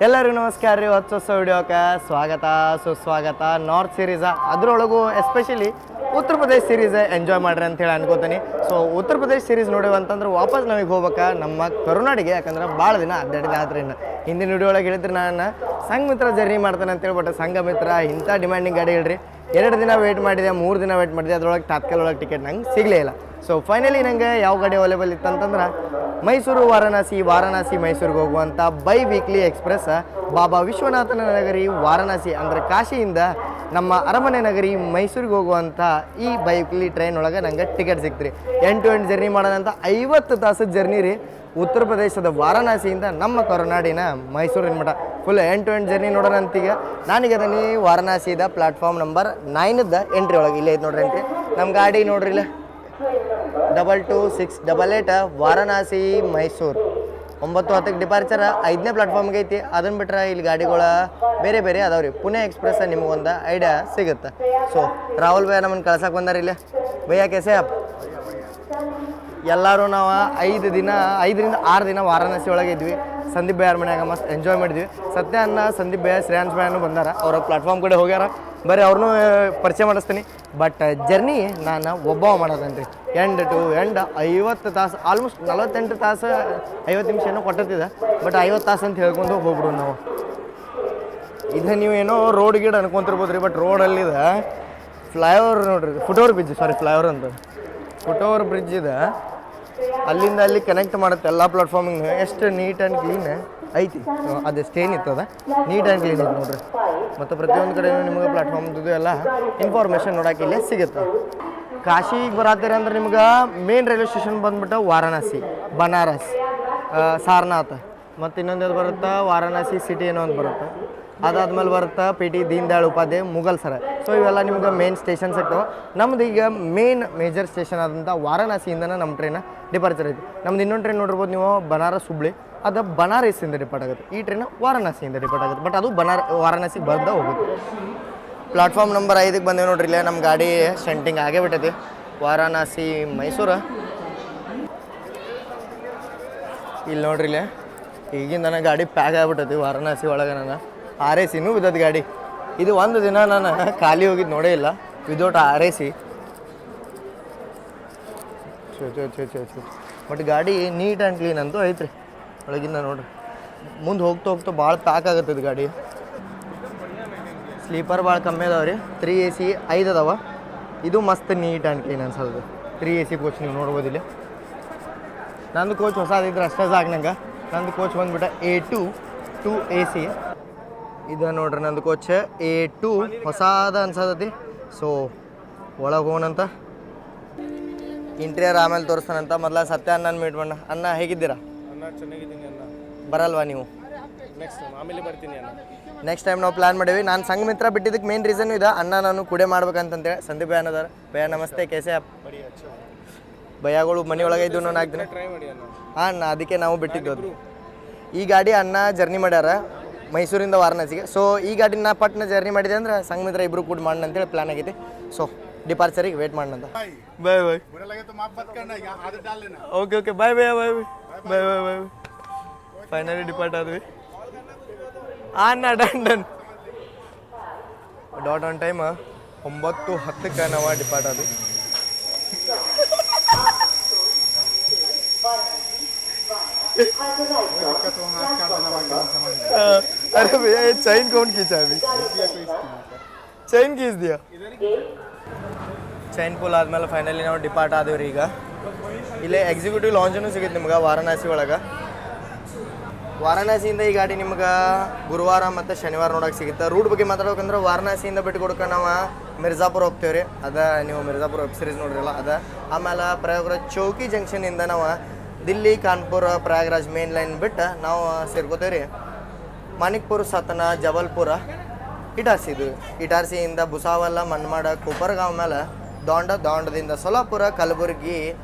ಎಲ್ಲರಿಗೂ ನಮಸ್ಕಾರ ರೀ. ಹೊಸ ವಿಡಿಯೋಕ್ಕೆ ಸ್ವಾಗತ ಸುಸ್ವಾಗತ. North ಸೀರೀಸ ಅದರೊಳಗೂ especially Uttar Pradesh series enjoy ಮಾಡ್ರಿ ಅಂತ ಹೇಳಿ ಅನ್ಕೋತೀನಿ. ಸೊ ಉತ್ತರ ಪ್ರದೇಶ್ ಸೀರೀಸ್ ನೋಡಿವ ಅಂತಂದ್ರೆ ವಾಪಸ್ ನಮಗೆ ಹೋಗ್ಬೇಕಾ ನಮ್ಮ ಕರುನಾಡಿಗೆ, ಯಾಕಂದ್ರೆ ಭಾಳ ದಿನ ಅಡ್ಡಾಡಿದ ಆದ್ರೆ ಹಿಂದಿನ ವಿಡಿಯೋ ಒಳಗೆ ಹೇಳಿದ್ರೆ ನಾನು ಸಂಘ ಮಿತ್ರ ಜರ್ನಿ ಮಾಡ್ತಾನೆ ಅಂತೇಳಿ. ಬಟ್ ಸಂಘ ಮಿತ್ರ ಇಂಥ ಡಿಮ್ಯಾಂಡಿಂಗ್ ಗಾಡಿ ಹೇಳ್ರಿ. 2 ದಿನ ವೇಟ್ ಮಾಡಿದೆ, 3 ದಿನ ವೇಟ್ ಮಾಡಿದೆ, ಅದರೊಳಗೆ ತಾತ್ಕಾಲ ಒಳಗೆ ಟಿಕೆಟ್ ನಂಗೆ ಸಿಗಲೇ ಇಲ್ಲ. ಸೊ ಫೈನಲಿ ನಂಗೆ ಯಾವ ಗಾಡಿ ಅವೈಲೇಬಲ್ ಇತ್ತಂತಂದ್ರೆ ಮೈಸೂರು ವಾರಣಾಸಿ ಮೈಸೂರಿಗೆ ಹೋಗುವಂಥ ಬೈ ವೀಕ್ಲಿ ಎಕ್ಸ್ಪ್ರೆಸ್ ಬಾಬಾ ವಿಶ್ವನಾಥನ ನಗರಿ ವಾರಣಾಸಿ ಅಂದರೆ ಕಾಶಿಯಿಂದ ನಮ್ಮ ಅರಮನೆ ನಗರಿ ಮೈಸೂರಿಗೆ ಹೋಗುವಂಥ ಈ ಬೈ ವೀಕ್ಲಿ ಟ್ರೈನ್ ಒಳಗೆ ನಂಗೆ ಟಿಕೆಟ್ ಸಿಕ್ತು ರೀ. ಎಂಡ್ ಟು ಎಂಡ್ ಜರ್ನಿ ಮಾಡೋದಂತ 50 ತಾಸದ ಜರ್ನಿ ರೀ. ಉತ್ತರ ಪ್ರದೇಶದ ವಾರಣಾಸಿಯಿಂದ ನಮ್ಮ ಕರುನಾಡಿನ ಮೈಸೂರಿನ ಮಠ full end to end journey ನೋಡೋಣ ಅಂತೀಗ. ನಾನೀಗ ಅದನ್ನು ವಾರಣಾಸಿದ ಪ್ಲಾಟ್ಫಾರ್ಮ್ ನಂಬರ್ 9ದ ಎಂಟ್ರಿ ಒಳಗೆ ಇಲ್ಲೇ ಐತೆ ನೋಡ್ರಿ ಎಂಟ್ರಿ. ನಮ್ಮ ಗಾಡಿ ನೋಡ್ರಿ ಇಲ್ಲ 226888 ವಾರಣಾಸಿ ಮೈಸೂರು 9:10ಕ್ಕೆ ಡಿಪಾರ್ಚರ್. 5ನೇ ಪ್ಲಾಟ್ಫಾರ್ಮ್ಗೆ ಐತಿ. ಅದನ್ನು ಬಿಟ್ರೆ ಇಲ್ಲಿ ಗಾಡಿಗಳ ಬೇರೆ ಬೇರೆ ಅದಾವೆ ರೀ. ಪುಣೆ ಎಕ್ಸ್ಪ್ರೆಸ್ ನಿಮಗೊಂದು ಐಡಿಯಾ ಸಿಗುತ್ತೆ. ಸೊ ರಾಹುಲ್ ಭಯ್ಯ ನಮ್ಮನ್ನು ಕಳ್ಸಕ್ಕೆ ಬಂದಾರ ಇಲ್ಲೇ. ಭಯ್ಯ ಕೇಸೆ ಅಪ್ ಎಲ್ಲರೂ ನಾವು 5ರಿಂದ 6 ದಿನ ವಾರಣಾಸಿ ಒಳಗೆ ಇದ್ವಿ. ಸಂದೀಪ್ ಭಯ್ಯ ಮನ್ಯಾಗ ಮಸ್ತ್ ಎಂಜಾಯ್ ಮಾಡಿದ್ವಿ. ಸತ್ಯ ಅನ್ನ ಸಂದೀಪ್ ಭಯ್ಯ ಶ್ರೇಯಾಂಶ್ ಭಯ್ಯನೂ ಬಂದಾರ. ಅವ್ರ ಪ್ಲಾಟ್ಫಾರ್ಮ್ ಕಡೆ ಹೋಗ್ಯಾರ. ಬರೀ ಅವ್ರನ್ನೂ ಪರಿಚಯ ಮಾಡಿಸ್ತೀನಿ. ಬಟ್ ಜರ್ನಿ ನಾನು ಒಬ್ಬ ಮಾಡೋದನ್ ರೀ. ಎಂಡ್ ಟು ಎಂಡ್ 50 ತಾಸು, ಆಲ್ಮೋಸ್ಟ್ 48 ತಾಸು 50 ನಿಮಿಷ ಏನೋ ಕೊಟ್ಟಿದ್ದೆ. ಬಟ್ 50 ತಾಸು ಅಂತ ಹೇಳ್ಕೊಂಡು ಹೋಗ್ಬಿಡು ನಾವು. ಇದು ನೀವೇನೋ ರೋಡ್ ಗೀಡ್ ಅನ್ಕೊಂತಿರ್ಬೋದು ರೀ. ಬಟ್ ರೋಡಲ್ಲಿದೆ ಫ್ಲೈಓವರ್ ನೋಡ್ರಿ, ಫುಟ್ಓವರ್ ಬ್ರಿಡ್ಜ್ ಇದೆ. ಅಲ್ಲಿಂದ ಅಲ್ಲಿ ಕನೆಕ್ಟ್ ಮಾಡುತ್ತೆ ಎಲ್ಲ ಪ್ಲಾಟ್ಫಾರ್ಮಿಂಗ್. ಎಷ್ಟು ನೀಟ್ ಆ್ಯಂಡ್ ಕ್ಲೀನ್ ಐತಿ. ಅದೆಷ್ಟು ಏನಿತ್ತದ ನೀಟ್ ಆ್ಯಂಡ್ ಕ್ಲೀನ್ ಐತಿ ನೋಡ್ರಿ. ಮತ್ತು ಪ್ರತಿಯೊಂದು ಕಡೆ ನಿಮಗೆ ಪ್ಲಾಟ್ಫಾರ್ಮ್ದು ಎಲ್ಲ ಇನ್ಫಾರ್ಮೇಷನ್ ನೋಡೋಕೆ ಇಲ್ಲೇ ಸಿಗುತ್ತೆ. ಕಾಶಿಗೆ ಬರತ್ತೀರ ಅಂದ್ರೆ ನಿಮ್ಗೆ ಮೇನ್ ರೈಲ್ವೆ ಸ್ಟೇಷನ್ ಬಂದ್ಬಿಟ್ಟು ವಾರಣಾಸಿ, ಬನಾರಸ್, ಸಾರನಾಥ್, ಮತ್ತು ಇನ್ನೊಂದು ಬರುತ್ತೆ ವಾರಣಾಸಿ ಸಿಟಿ ಏನೋ ಒಂದು ಬರುತ್ತೆ. ಅದಾದ್ಮೇಲೆ ಬರುತ್ತೆ PT ದೀನ್ ದಯಾಳ್ ಉಪಾಧ್ಯಾಯ ಮುಘಲ್ ಸರಾಯ್. ಸೊ ಇವೆಲ್ಲ ನಿಮ್ಗೆ ಮೇನ್ ಸ್ಟೇಷನ್ಸ್ ಆಗ್ತವೆ. ನಮ್ದು ಈಗ ಮೇಜರ್ ಸ್ಟೇಷನ್ ಆದಂಥ ವಾರಣಾಸಿಯಿಂದನೇ ನಮ್ಮ ಟ್ರೈನ್ ಡಿಪಾರ್ಚರ್ ಐತಿ. ನಮ್ದು ಇನ್ನೊಂದು ಟ್ರೈನ್ ನೋಡಿರ್ಬೋದು ನೀವು, ಬನಾರಸ್ ಹುಬ್ಳಿ. ಅದು ಬನಾರಸ್ಸಿಂದ ಡಿಪಾರ್ಟ್ ಆಗುತ್ತೆ. ಈ ಟ್ರೈನ್ ವಾರಣಾಸಿಯಿಂದ ಡಿಪಾರ್ಟ್ ಆಗುತ್ತೆ. ಬಟ್ ಅದು ವಾರಣಾಸಿಗೆ ಬಂದ ಹೋಗುತ್ತೆ. ಪ್ಲಾಟ್ಫಾರ್ಮ್ ನಂಬರ್ 5ಗೆ ಬಂದೇವೆ ನೋಡ್ರಿ. ಇಲ್ಲೇ ನಮ್ಮ ಗಾಡಿ ಸ್ಟಂಟಿಂಗ್ ಆಗೇ ಬಿಟ್ಟೈತಿ. ವಾರಣಾಸಿ ಮೈಸೂರು ಇಲ್ಲಿ ನೋಡ್ರಿ. ಇಲ್ಲೇ ಈಗಿಂದ ನನ್ನ ಗಾಡಿ ಪ್ಯಾಕ್ ಆಗಿಬಿಟ್ಟೈತಿ ವಾರಣಾಸಿ ಒಳಗೆ. ನಾನು RAC ಇನ್ನೂ ಬಿದ್ದದ ಗಾಡಿ. ಇದು ಒಂದು ದಿನ ನಾನು ಖಾಲಿ ಹೋಗಿದ್ದು ನೋಡೇ ಇಲ್ಲ ವಿದೌಟ್ RAC. ಬಟ್ ಗಾಡಿ ನೀಟ್ ಆ್ಯಂಡ್ ಕ್ಲೀನ್ ಅಂತೂ ಐತ್ರಿ ಒಳಗಿಂದ ನೋಡ್ರಿ. ಮುಂದೆ ಹೋಗ್ತಾ ಭಾಳ ಪ್ಯಾಕ್ ಆಗುತ್ತೆ ಇದು ಗಾಡಿ. ಸ್ಲೀಪರ್ ಭಾಳ ಕಮ್ಮಿ ಅದಾವೆ ರೀ. 3 AC 5 ಅದಾವ. ಇದು ಮಸ್ತ್ ನೀಟ್ ಆ್ಯಂಡ್ ಕ್ಲೀನ್ ಅನ್ಸೋದು. 3 AC ಕೋಚ್ ನೀವು ನೋಡ್ಬೋದು ಇಲ್ಲಿ. ನಂದು ಕೋಚ್ ಹೊಸದಿದ್ರೆ ಅಷ್ಟೇ ಸಾಕು ನಂಗೆ. ನಂದು ಕೋಚ್ ಬಂದುಬಿಟ್ಟು A2 2 AC. ಇದು ನೋಡ್ರಿ ನಂದು ಕೋಚ್ A2 ಹೊಸಾದ ಅನ್ಸತೈತಿ. ಸೊ ಒಳಗೆ ಹೋಗೋಣಂತ. ಇಂಟೀರಿಯರ್ ಆಮೇಲೆ ತೋರಿಸ್ತಾನಂತ. ಮೊದಲ ಸತ್ಯ ಅನ್ನ ಮೀಟ್ ಮಾಡೋಣ. ಅನ್ನ ಹೇಗಿದ್ದೀರಾ? ಚೆನ್ನಾಗಿದ್ದೀನಿ ಅಣ್ಣ. ಬರಲ್ವಾ ನೀವು? ಆಮೇಲೆ ಬರ್ತೀನಿ ಅಣ್ಣ. ನೆಕ್ಸ್ಟ್ ಟೈಮ್ ನಾವು ಪ್ಲ್ಯಾನ್ ಮಾಡೀವಿ. ನಾನು ಸಂಘ ಮಿತ್ರ ಬಿಟ್ಟಿದ್ದಕ್ಕೆ ಮೇನ್ ರೀಸನ್ ಇದೆ. ಅನ್ನ ನಾನು ಕುಡೆ ಮಾಡ್ಬೇಕಂತಂತೇಳಿ. ಸಂದೀಪ್ ಭಯ್ಯ ಅನ್ನೋದಾರ. ಭಯ್ಯ ನಮಸ್ತೆ, ಕೇಸೆ ಅಪ್? ಭಯ್ಯಗಳು ಮನೆಯೊಳಗೆ ಇದ್ದು ನಾನು ಹಾಕ್ತೀನಿ. ಹಾಂ, ಅದಕ್ಕೆ ನಾವು ಬಿಟ್ಟಿದ್ದು ಅದು. ಈ ಗಾಡಿ ಅನ್ನ ಜರ್ನಿ ಮಾಡ್ಯಾರ ಮೈಸೂರಿಂದ ವಾರಣಾಸಿಗೆ. ಸೊ ಈ ಗಾಡಿನ ಪಟ್ನ ಜರ್ನಿ ಮಾಡಿದೆ ಅಂದ್ರೆ ಸಂಘ ಮಿತ್ರ ಇಬ್ಬರು ಕೂಡ ಮಾಡೋಣ ಅಂತೇಳಿ ಪ್ಲ್ಯಾನ್ ಆಗೈತಿ. ಸೊ ಡಿಪಾರ್ಚರಿಗೆ ವೇಟ್ ಮಾಡೋಣ ಅಂತ. ಬಾಯ್ ಬಾಯ್. ಓಕೆ ಬಾಯ್ ಬಾಯ್ ಬಾಯ್ ಬಾಯ್ ಬಾಯ್ ಬಾಯ್. ಫೈನಲಿ ಡಿಪಾರ್ಟ್ ಆದ್ವಿ. ಡನ್ ಡಾಟ್ ಆನ್ ಟೈಮ್ 9:10ಕ್ಕೆ ನಾವು ಡಿಪಾರ್ಟ್ ಆದ್ವಿ. अरे भैया ये चैन कौन खींचा अभी? चैन खींच दिया. ಚೈನ್ ಪುಲ್ ಆದ್ಮೇಲೆ ಫೈನಲಿ ನಾವು ಡಿಪಾರ್ಟ್ ಆದೇವ್ರಿ. ಈಗ ಇಲ್ಲೇ ಎಕ್ಸಿಕ್ಯೂಟಿವ್ ಲಾಂಜನ್ನು ಸಿಗುತ್ತೆ ನಿಮ್ಗೆ ವಾರಣಾಸಿ ಒಳಗೆ. ವಾರಣಾಸಿಯಿಂದ ಈ ಗಾಡಿ ನಿಮ್ಗೆ ಗುರುವಾರ ಮತ್ತು ಶನಿವಾರ ನೋಡೋಕೆ ಸಿಗುತ್ತೆ. ರೂಟ್ ಬಗ್ಗೆ ಮಾತಾಡ್ಬೇಕಂದ್ರೆ ವಾರಣಾಸಿಯಿಂದ ಬಿಟ್ಟು ಕೊಡೋಕೆ ನಾವು ಮಿರ್ಜಾಪುರ ಹೋಗ್ತೇವೆ ರೀ. ಅದ ನೀವು ಮಿರ್ಜಾಪುರ ವೆಬ್ ಸೀರೀಸ್ ನೋಡ್ರಿಲ್ಲ ಅದ. ಆಮೇಲೆ ಪ್ರಯಾಗ್ರಾಜ್ ಚೌಕಿ ಜಂಕ್ಷನಿಂದ ನಾವು ದಿಲ್ಲಿ, ಕಾನ್ಪುರ, ಪ್ರಯಾಗ್ರಾಜ್ ಮೇನ್ ಲೈನ್ ಬಿಟ್ಟು ನಾವು ಸೇರ್ಕೋತೇವೆ ರೀ ಮಾನಿಕ್ಪುರ, ಸತನಾ, ಜಬಲ್ಪುರ, ಇಟಾರ್ಸಿ. ಇಟಾರ್ಸಿಯಿಂದ ಭುಸಾವಲ್ಲ, ಮನ್ಮಾಡ, ಕೋಪರ್ಗಾಂವ್ ಮೇಲೆ ದಾಂಡದಿಂದ ಸೊಲಾಪುರ, ಕಲಬುರ್ಗಿ,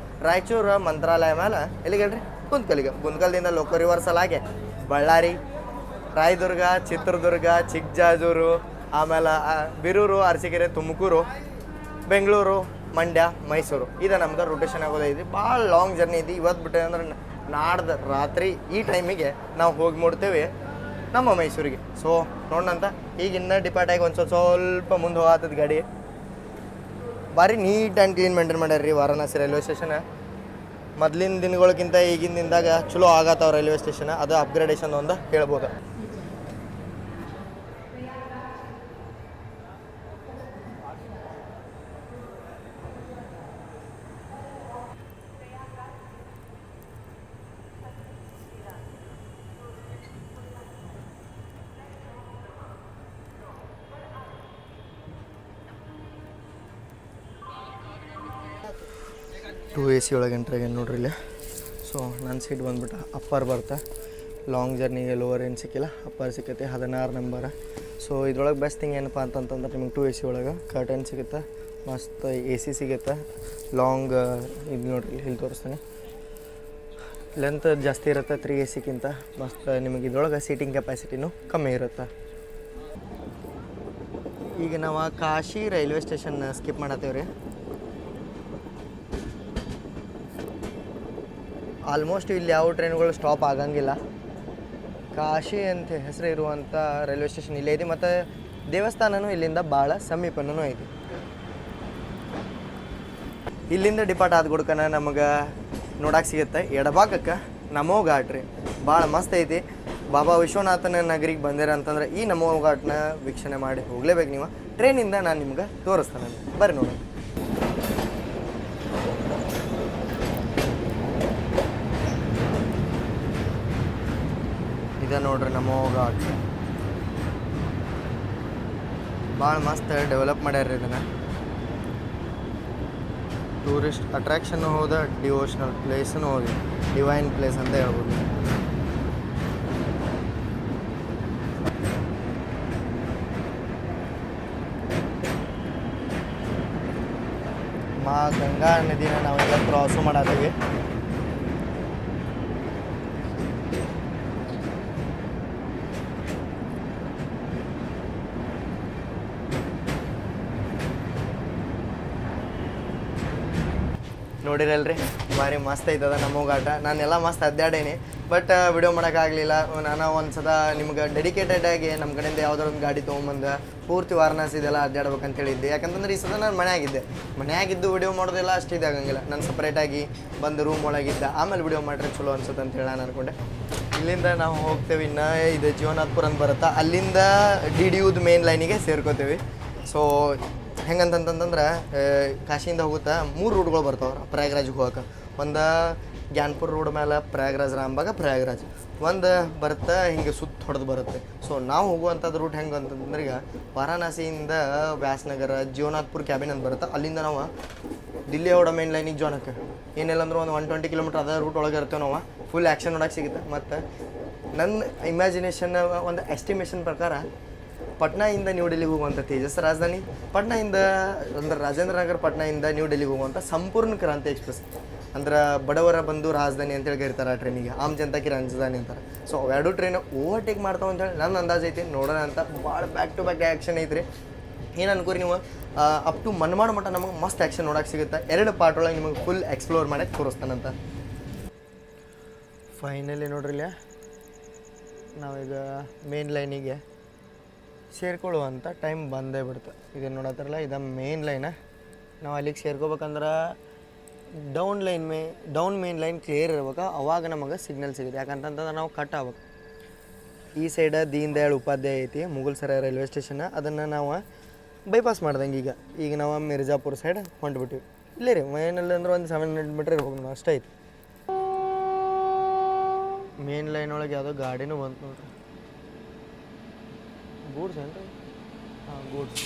ರಾಯಚೂರು, ಮಂತ್ರಾಲಯ ಮೇಲೆ ಎಲ್ಲಿಗೆ ಹೇಳ್ರಿ ಗುಂತ್ಕಲ್ದಿಂದ ಲೋಕೋ ರಿವರ್ಸಲ್ ಆಗಿ ಬಳ್ಳಾರಿ, ರಾಯದುರ್ಗ, ಚಿತ್ರದುರ್ಗ, ಚಿಕ್ಕಜಾಜೂರು, ಆಮೇಲೆ ಬೀರೂರು, ಅರಸೀಕೆರೆ, ತುಮಕೂರು, ಬೆಂಗಳೂರು, ಮಂಡ್ಯ, ಮೈಸೂರು. ಇದು ನಮ್ದು ರೊಟೇಷನ್ ಆಗೋದೈತಿ. ಭಾಳ ಲಾಂಗ್ ಜರ್ನಿ ಐತಿ. ಇವತ್ತು ಬಿಟ್ಟೆ ಅಂದ್ರೆ ನಾಡ್ದು ರಾತ್ರಿ ಈ ಟೈಮಿಗೆ ನಾವು ಹೋಗಿ ಮುಡ್ತೇವೆ ನಮ್ಮ ಮೈಸೂರಿಗೆ. ಸೊ ನೋಡೋಣಂತ ಈಗ ಇನ್ನೂ ಡಿಪಾರ್ಟ್ ಆಗಿ ಒಂದು ಸ್ವಲ್ಪ ಮುಂದೆ ಹೋಗತ್ತದ ಗಾಡಿ. ಭಾರಿ ನೀಟ್ ಆ್ಯಂಡ್ ಕ್ಲೀನ್ ಮೇಂಟೈನ್ ಮಾಡ್ಯಾರ ರೀ ವಾರಣಾಸಿ ರೈಲ್ವೆ ಸ್ಟೇಷನ್. ಮೊದಲಿನ ದಿನಗಳಕ್ಕಿಂತ ಈಗಿನ ದಿನದಾಗ ಚಲೋ ಆಗತ್ತವ ರೈಲ್ವೆ ಸ್ಟೇಷನ್. ಅದು ಅಪ್ಗ್ರೇಡೇಷನ್ ಒಂದು ಹೇಳ್ಬೋದು. ಟೂ AC ಒಳಗೆ ಎಂಟ್ರಾಗ ನೋಡ್ರಿ ಇಲ್ಲಿ. ಸೊ ನನ್ನ ಸೀಟ್ ಬಂದ್ಬಿಟ್ಟು ಅಪ್ಪರ್ ಬರ್ತಾ. ಲಾಂಗ್ ಜರ್ನಿಗೆ ಲೋವರ್ ಏನು ಸಿಕ್ಕಿಲ್ಲ, ಅಪ್ಪರ್ ಸಿಕ್ಕೈತಿ 16 ನಂಬರ್. ಸೊ ಇದ್ರೊಳಗೆ ಬೆಸ್ಟ್ ಥಿಂಗ್ ಏನಪ್ಪ ಅಂತಂತಂದ್ರೆ ನಿಮಗೆ 2 AC ಒಳಗೆ ಕರ್ಟನ್ ಸಿಗುತ್ತೆ, ಮಸ್ತ್ AC ಸಿಗುತ್ತೆ. ಲಾಂಗ್ ಇದು ನೋಡ್ರಿ ಇಲ್ಲಿ ತೋರಿಸ್ತೀನಿ, ಲೆಂತ್ ಜಾಸ್ತಿ ಇರುತ್ತೆ 3 AC ಮಸ್ತ್. ನಿಮಗೆ ಇದ್ರೊಳಗೆ ಸೀಟಿಂಗ್ ಕೆಪಾಸಿಟಿನೂ ಕಮ್ಮಿ ಇರುತ್ತೆ. ಈಗ ನಾವು ಕಾಶಿ ರೈಲ್ವೆ ಸ್ಟೇಷನ್ ಸ್ಕಿಪ್ ಮಾಡತ್ತೇವೆ ರೀ. ಆಲ್ಮೋಸ್ಟ್ ಇಲ್ಲಿ ಯಾವ ಟ್ರೈನ್ಗಳು ಸ್ಟಾಪ್ ಆಗಂಗಿಲ್ಲ. ಕಾಶಿ ಅಂತ ಹೆಸರು ಇರುವಂಥ ರೈಲ್ವೆ ಸ್ಟೇಷನ್ ಇಲ್ಲೇ ಐತಿ, ಮತ್ತು ದೇವಸ್ಥಾನವೂ ಇಲ್ಲಿಂದ ಭಾಳ ಸಮೀಪನೂ ಐತಿ. ಇಲ್ಲಿಂದ ಡಿಪಾರ್ಟ್ ಆದ ಗುಡ್ಕನ ನಮಗೆ ನೋಡಕ್ಕೆ ಸಿಗುತ್ತೆ ಎಡಭಾಗಕ್ಕೆ ನಮೋ ಘಾಟ್ ರೀ. ಭಾಳ ಮಸ್ತ್ ಐತಿ. ಬಾಬಾ ವಿಶ್ವನಾಥನ ನಗರಿಗೆ ಬಂದಿರ ಅಂತಂದ್ರೆ ಈ ನಮೋ ಘಾಟ್ನ ವೀಕ್ಷಣೆ ಮಾಡಿ ಹೋಗ್ಲೇಬೇಕು ನೀವು. ಟ್ರೈನಿಂದ ನಾನು ನಿಮ್ಗೆ ತೋರಿಸ್ತಾನೆ, ಬರ್ರಿ ನೋಡಿ. ಇದೆ ನೋಡ್ರಿ ನಮೋ ಘಾಟ್. ಭಾಳ ಮಸ್ತ್ ಡೆವಲಪ್ ಮಾಡ್ಯಾರ ಇದನ್ನು. ಟೂರಿಸ್ಟ್ ಅಟ್ರಾಕ್ಷನ್ನು ಹೋದ, ಡಿವೋಷನಲ್ ಪ್ಲೇಸೂ ಹೋಗಿ, ಡಿವೈನ್ ಪ್ಲೇಸ್ ಅಂತ ಹೇಳ್ಬೋದು. ಮಾ ಗಂಗಾ ನದಿನ ನಾವೆಲ್ಲ ಕ್ರಾಸು ಮಾಡತ್ತೀವಿ. ನೋಡಿರಲ್ರಿ ಭಾರಿ ಮಸ್ತ್ ಐತದ ನಮೋ ಘಾಟ. ನಾನೆಲ್ಲ ಮಸ್ತ್ ಅಡ್ಡಾಡೇನಿ, ಬಟ್ ವಿಡಿಯೋ ಮಾಡೋಕ್ಕಾಗಲಿಲ್ಲ. ನಾನು ಒಂದು ಸದ ನಿಮ್ಗೆ ಡೆಡಿಕೇಟೆಡ್ ಆಗಿ ನಮ್ಮ ಕಡೆಯಿಂದ ಯಾವುದಾದ್ರು ಒಂದು ಗಾಡಿ ತೊಗೊಂಬಂದು ಪೂರ್ತಿ ವಾರಣಾಸಿ ಇದೆಲ್ಲ ಅಡ್ಡಾಡ್ಬೇಕಂತ ಹೇಳಿದ್ದೆ. ಯಾಕಂತಂದ್ರೆ ಈ ಸದ ನಾನು ಮನೆಯಾಗಿದ್ದು ವಿಡಿಯೋ ಮಾಡೋದೆಲ್ಲ ಅಷ್ಟು ಇದಾಗಂಗಿಲ್ಲ. ನಾನು ಸಪ್ರೇಟಾಗಿ ಬಂದು ರೂಮ್ ಒಳಗಿದ್ದೆ, ಆಮೇಲೆ ವಿಡಿಯೋ ಮಾಡಿದ್ರೆ ಚಲೋ ಅನ್ಸುತ್ತೆ ಅಂತ ಹೇಳಿ ನಾನು ಅನ್ಕೊಂಡೆ. ಇಲ್ಲಿಂದ ನಾವು ಹೋಗ್ತೇವೆ, ಇನ್ನು ಇದು ಜೀವನಾಥ್ಪುರ ಅಂತ ಬರುತ್ತೆ, ಅಲ್ಲಿಂದ DDUದ ಮೇನ್ ಲೈನಿಗೆ ಸೇರ್ಕೋತೇವೆ. ಸೊ ಹೆಂಗಂತಂತಂದ್ರೆ ಕಾಶಿಯಿಂದ ಹೋಗುತ್ತಾ 3 ರೂಟ್ಗಳು ಬರ್ತಾವೆ ಪ್ರಯಾಗ್ರಾಜ್ಗೆ ಹೋಗಕ್ಕೆ. ಒಂದು ಜ್ಞಾನ್ಪುರ್ ರೋಡ್ ಮೇಲೆ ಪ್ರಯಾಗ್ರಾಜ್, ರಾಮ್ಬಾಗ ಪ್ರಯಾಗ್ರಾಜ್. ಒಂದು ಬರುತ್ತೆ ಹಿಂಗೆ ಸುತ್ತ ಹೊಡೆದು ಬರುತ್ತೆ. ಸೊ ನಾವು ಹೋಗುವಂಥದ್ದು ರೂಟ್ ಹೆಂಗೆ ಅಂತಂದ್ರೆ ಈಗ ವಾರಣಾಸಿಯಿಂದ ವ್ಯಾಸನಗರ ಜೀವನಾಥ್ಪುರ ಕ್ಯಾಬಿನ್ ಅಂತ ಬರುತ್ತೆ. ಅಲ್ಲಿಂದ ನಾವು ದಿಲ್ಲಿ ಹೊಡ ಮೇನ್ ಲೈನಿಗೆ ಜಾಯ್ನಕ್ಕೆ ಏನಿಲ್ಲ ಅಂದ್ರೆ ಒಂದು 120 ಕಿಲೋಮೀಟ್ರ್ ಅದೇ ರೂಟ್ ಒಳಗೆ ಇರ್ತೇವೆ ನಾವು. ಫುಲ್ ಆ್ಯಕ್ಷನ್ ನೋಡೋಕೆ ಸಿಗುತ್ತೆ. ಮತ್ತು ನನ್ನ ಇಮ್ಯಾಜಿನೇಷನ್ ಒಂದು ಎಸ್ಟಿಮೇಷನ್ ಪ್ರಕಾರ ಪಟ್ನಾದಿಂದ ನ್ಯೂ ಡೆಲ್ಲಿಗೆ ಹೋಗುವಂಥ ತೇಜಸ್ ರಾಜಧಾನಿ, ಪಟ್ನಾದಿಂದ ಅಂದ್ರೆ ರಾಜೇಂದ್ರ ನಗರ ಪಟ್ನಾದಿಂದ ನ್ಯೂ ಡೆಲ್ಲಿಗೆ ಹೋಗುವಂಥ ಸಂಪೂರ್ಣ ಕ್ರಾಂತಿ ಎಕ್ಸ್ಪ್ರೆಸ್, ಅಂದ್ರೆ ಬಡವರ ಬಂದು ರಾಜಧಾನಿ ಅಂತೇಳಿ ಕರೀತಾರೆ ಆ ಟ್ರೈನಿಗೆ, ಆಮ್ ಜನತಾಕಿ ರಾಜಧಾನಿ ಅಂತಾರೆ. ಸೊ ಎರಡು ಟ್ರೈನ್ ಓವರ್ಟೇಕ್ ಮಾಡ್ತಾವೆ ಅಂತೇಳಿ ನನ್ನ ಅಂದಾಜು ಐತಿ. ನೋಡೋಣ ಅಂತ ಭಾಳ ಬ್ಯಾಕ್ ಟು ಬ್ಯಾಕ್ ಆ್ಯಕ್ಷನ್ ಐತ್ರಿ. ಏನು ಅನ್ಕೋರಿ ನೀವು, ಅಪ್ ಟು ಮನ್ಮಾಡ ಮಟ್ಟ ನಮಗೆ ಮಸ್ತ್ ಆ್ಯಕ್ಷನ್ ನೋಡೋಕೆ ಸಿಗುತ್ತೆ. 2 ಪಾರ್ಟ್ ಒಳಗೆ ನಿಮಗೆ ಫುಲ್ ಎಕ್ಸ್ಪ್ಲೋರ್ ಮಾಡೋಕ್ಕೆ ತೋರಿಸ್ತಾನಂತ. ಫೈನಲಿ ನೋಡ್ರಿ ಇಲ್ಲ ನಾವೀಗ ಮೇನ್ ಲೈನಿಗೆ ಸೇರ್ಕೊಳ್ಳುವಂಥ ಟೈಮ್ ಬಂದೇ ಬಿಡ್ತು. ಇದನ್ನು ನೋಡತ್ತಾರಲ್ಲ ಇದು ಮೇನ್ ಲೈನ. ನಾವು ಅಲ್ಲಿಗೆ ಸೇರ್ಕೋಬೇಕಂದ್ರೆ ಡೌನ್ ಮೇನ್ ಲೈನ್ ಕ್ಲಿಯರ್ ಇರ್ಬೇಕು, ಅವಾಗ ನಮಗೆ ಸಿಗ್ನಲ್ ಸಿಗುತ್ತೆ. ಯಾಕಂತಂದ್ರೆ ನಾವು ಕಟ್ ಆಗ್ಬೇಕು. ಈ ಸೈಡ ದೀನ್ ದಯಾಳ್ ಉಪಾಧ್ಯಾಯ ಐತಿ ಮುಗುಲ್ಸರ ರೈಲ್ವೆ ಸ್ಟೇಷನ್, ಅದನ್ನು ನಾವು ಬೈಪಾಸ್ ಮಾಡ್ದಂಗೆ ಈಗ ನಾವು ಮಿರ್ಜಾಪುರ ಸೈಡ್ ಹೊಂಟ್ಬಿಟ್ಟಿವಿ. ಇಲ್ಲೇ ರೀ ಮೇನಲ್ಲಿ ಅಂದ್ರೆ ಒಂದು 700 ಮೀಟ್ರ್ ಇರ್ಬೇಕು ನಾವು, ಅಷ್ಟೇ ಐತಿ. ಮೇನ್ ಲೈನ್ ಒಳಗೆ ಯಾವುದೋ ಗಾಡಿನೂ ಬಂತು ನೋಡ್ರಿ. ಗೂಡ್ಸ್ ಏನ್ರಿ? ಹಾಂ ಗೂಡ್ಸ್.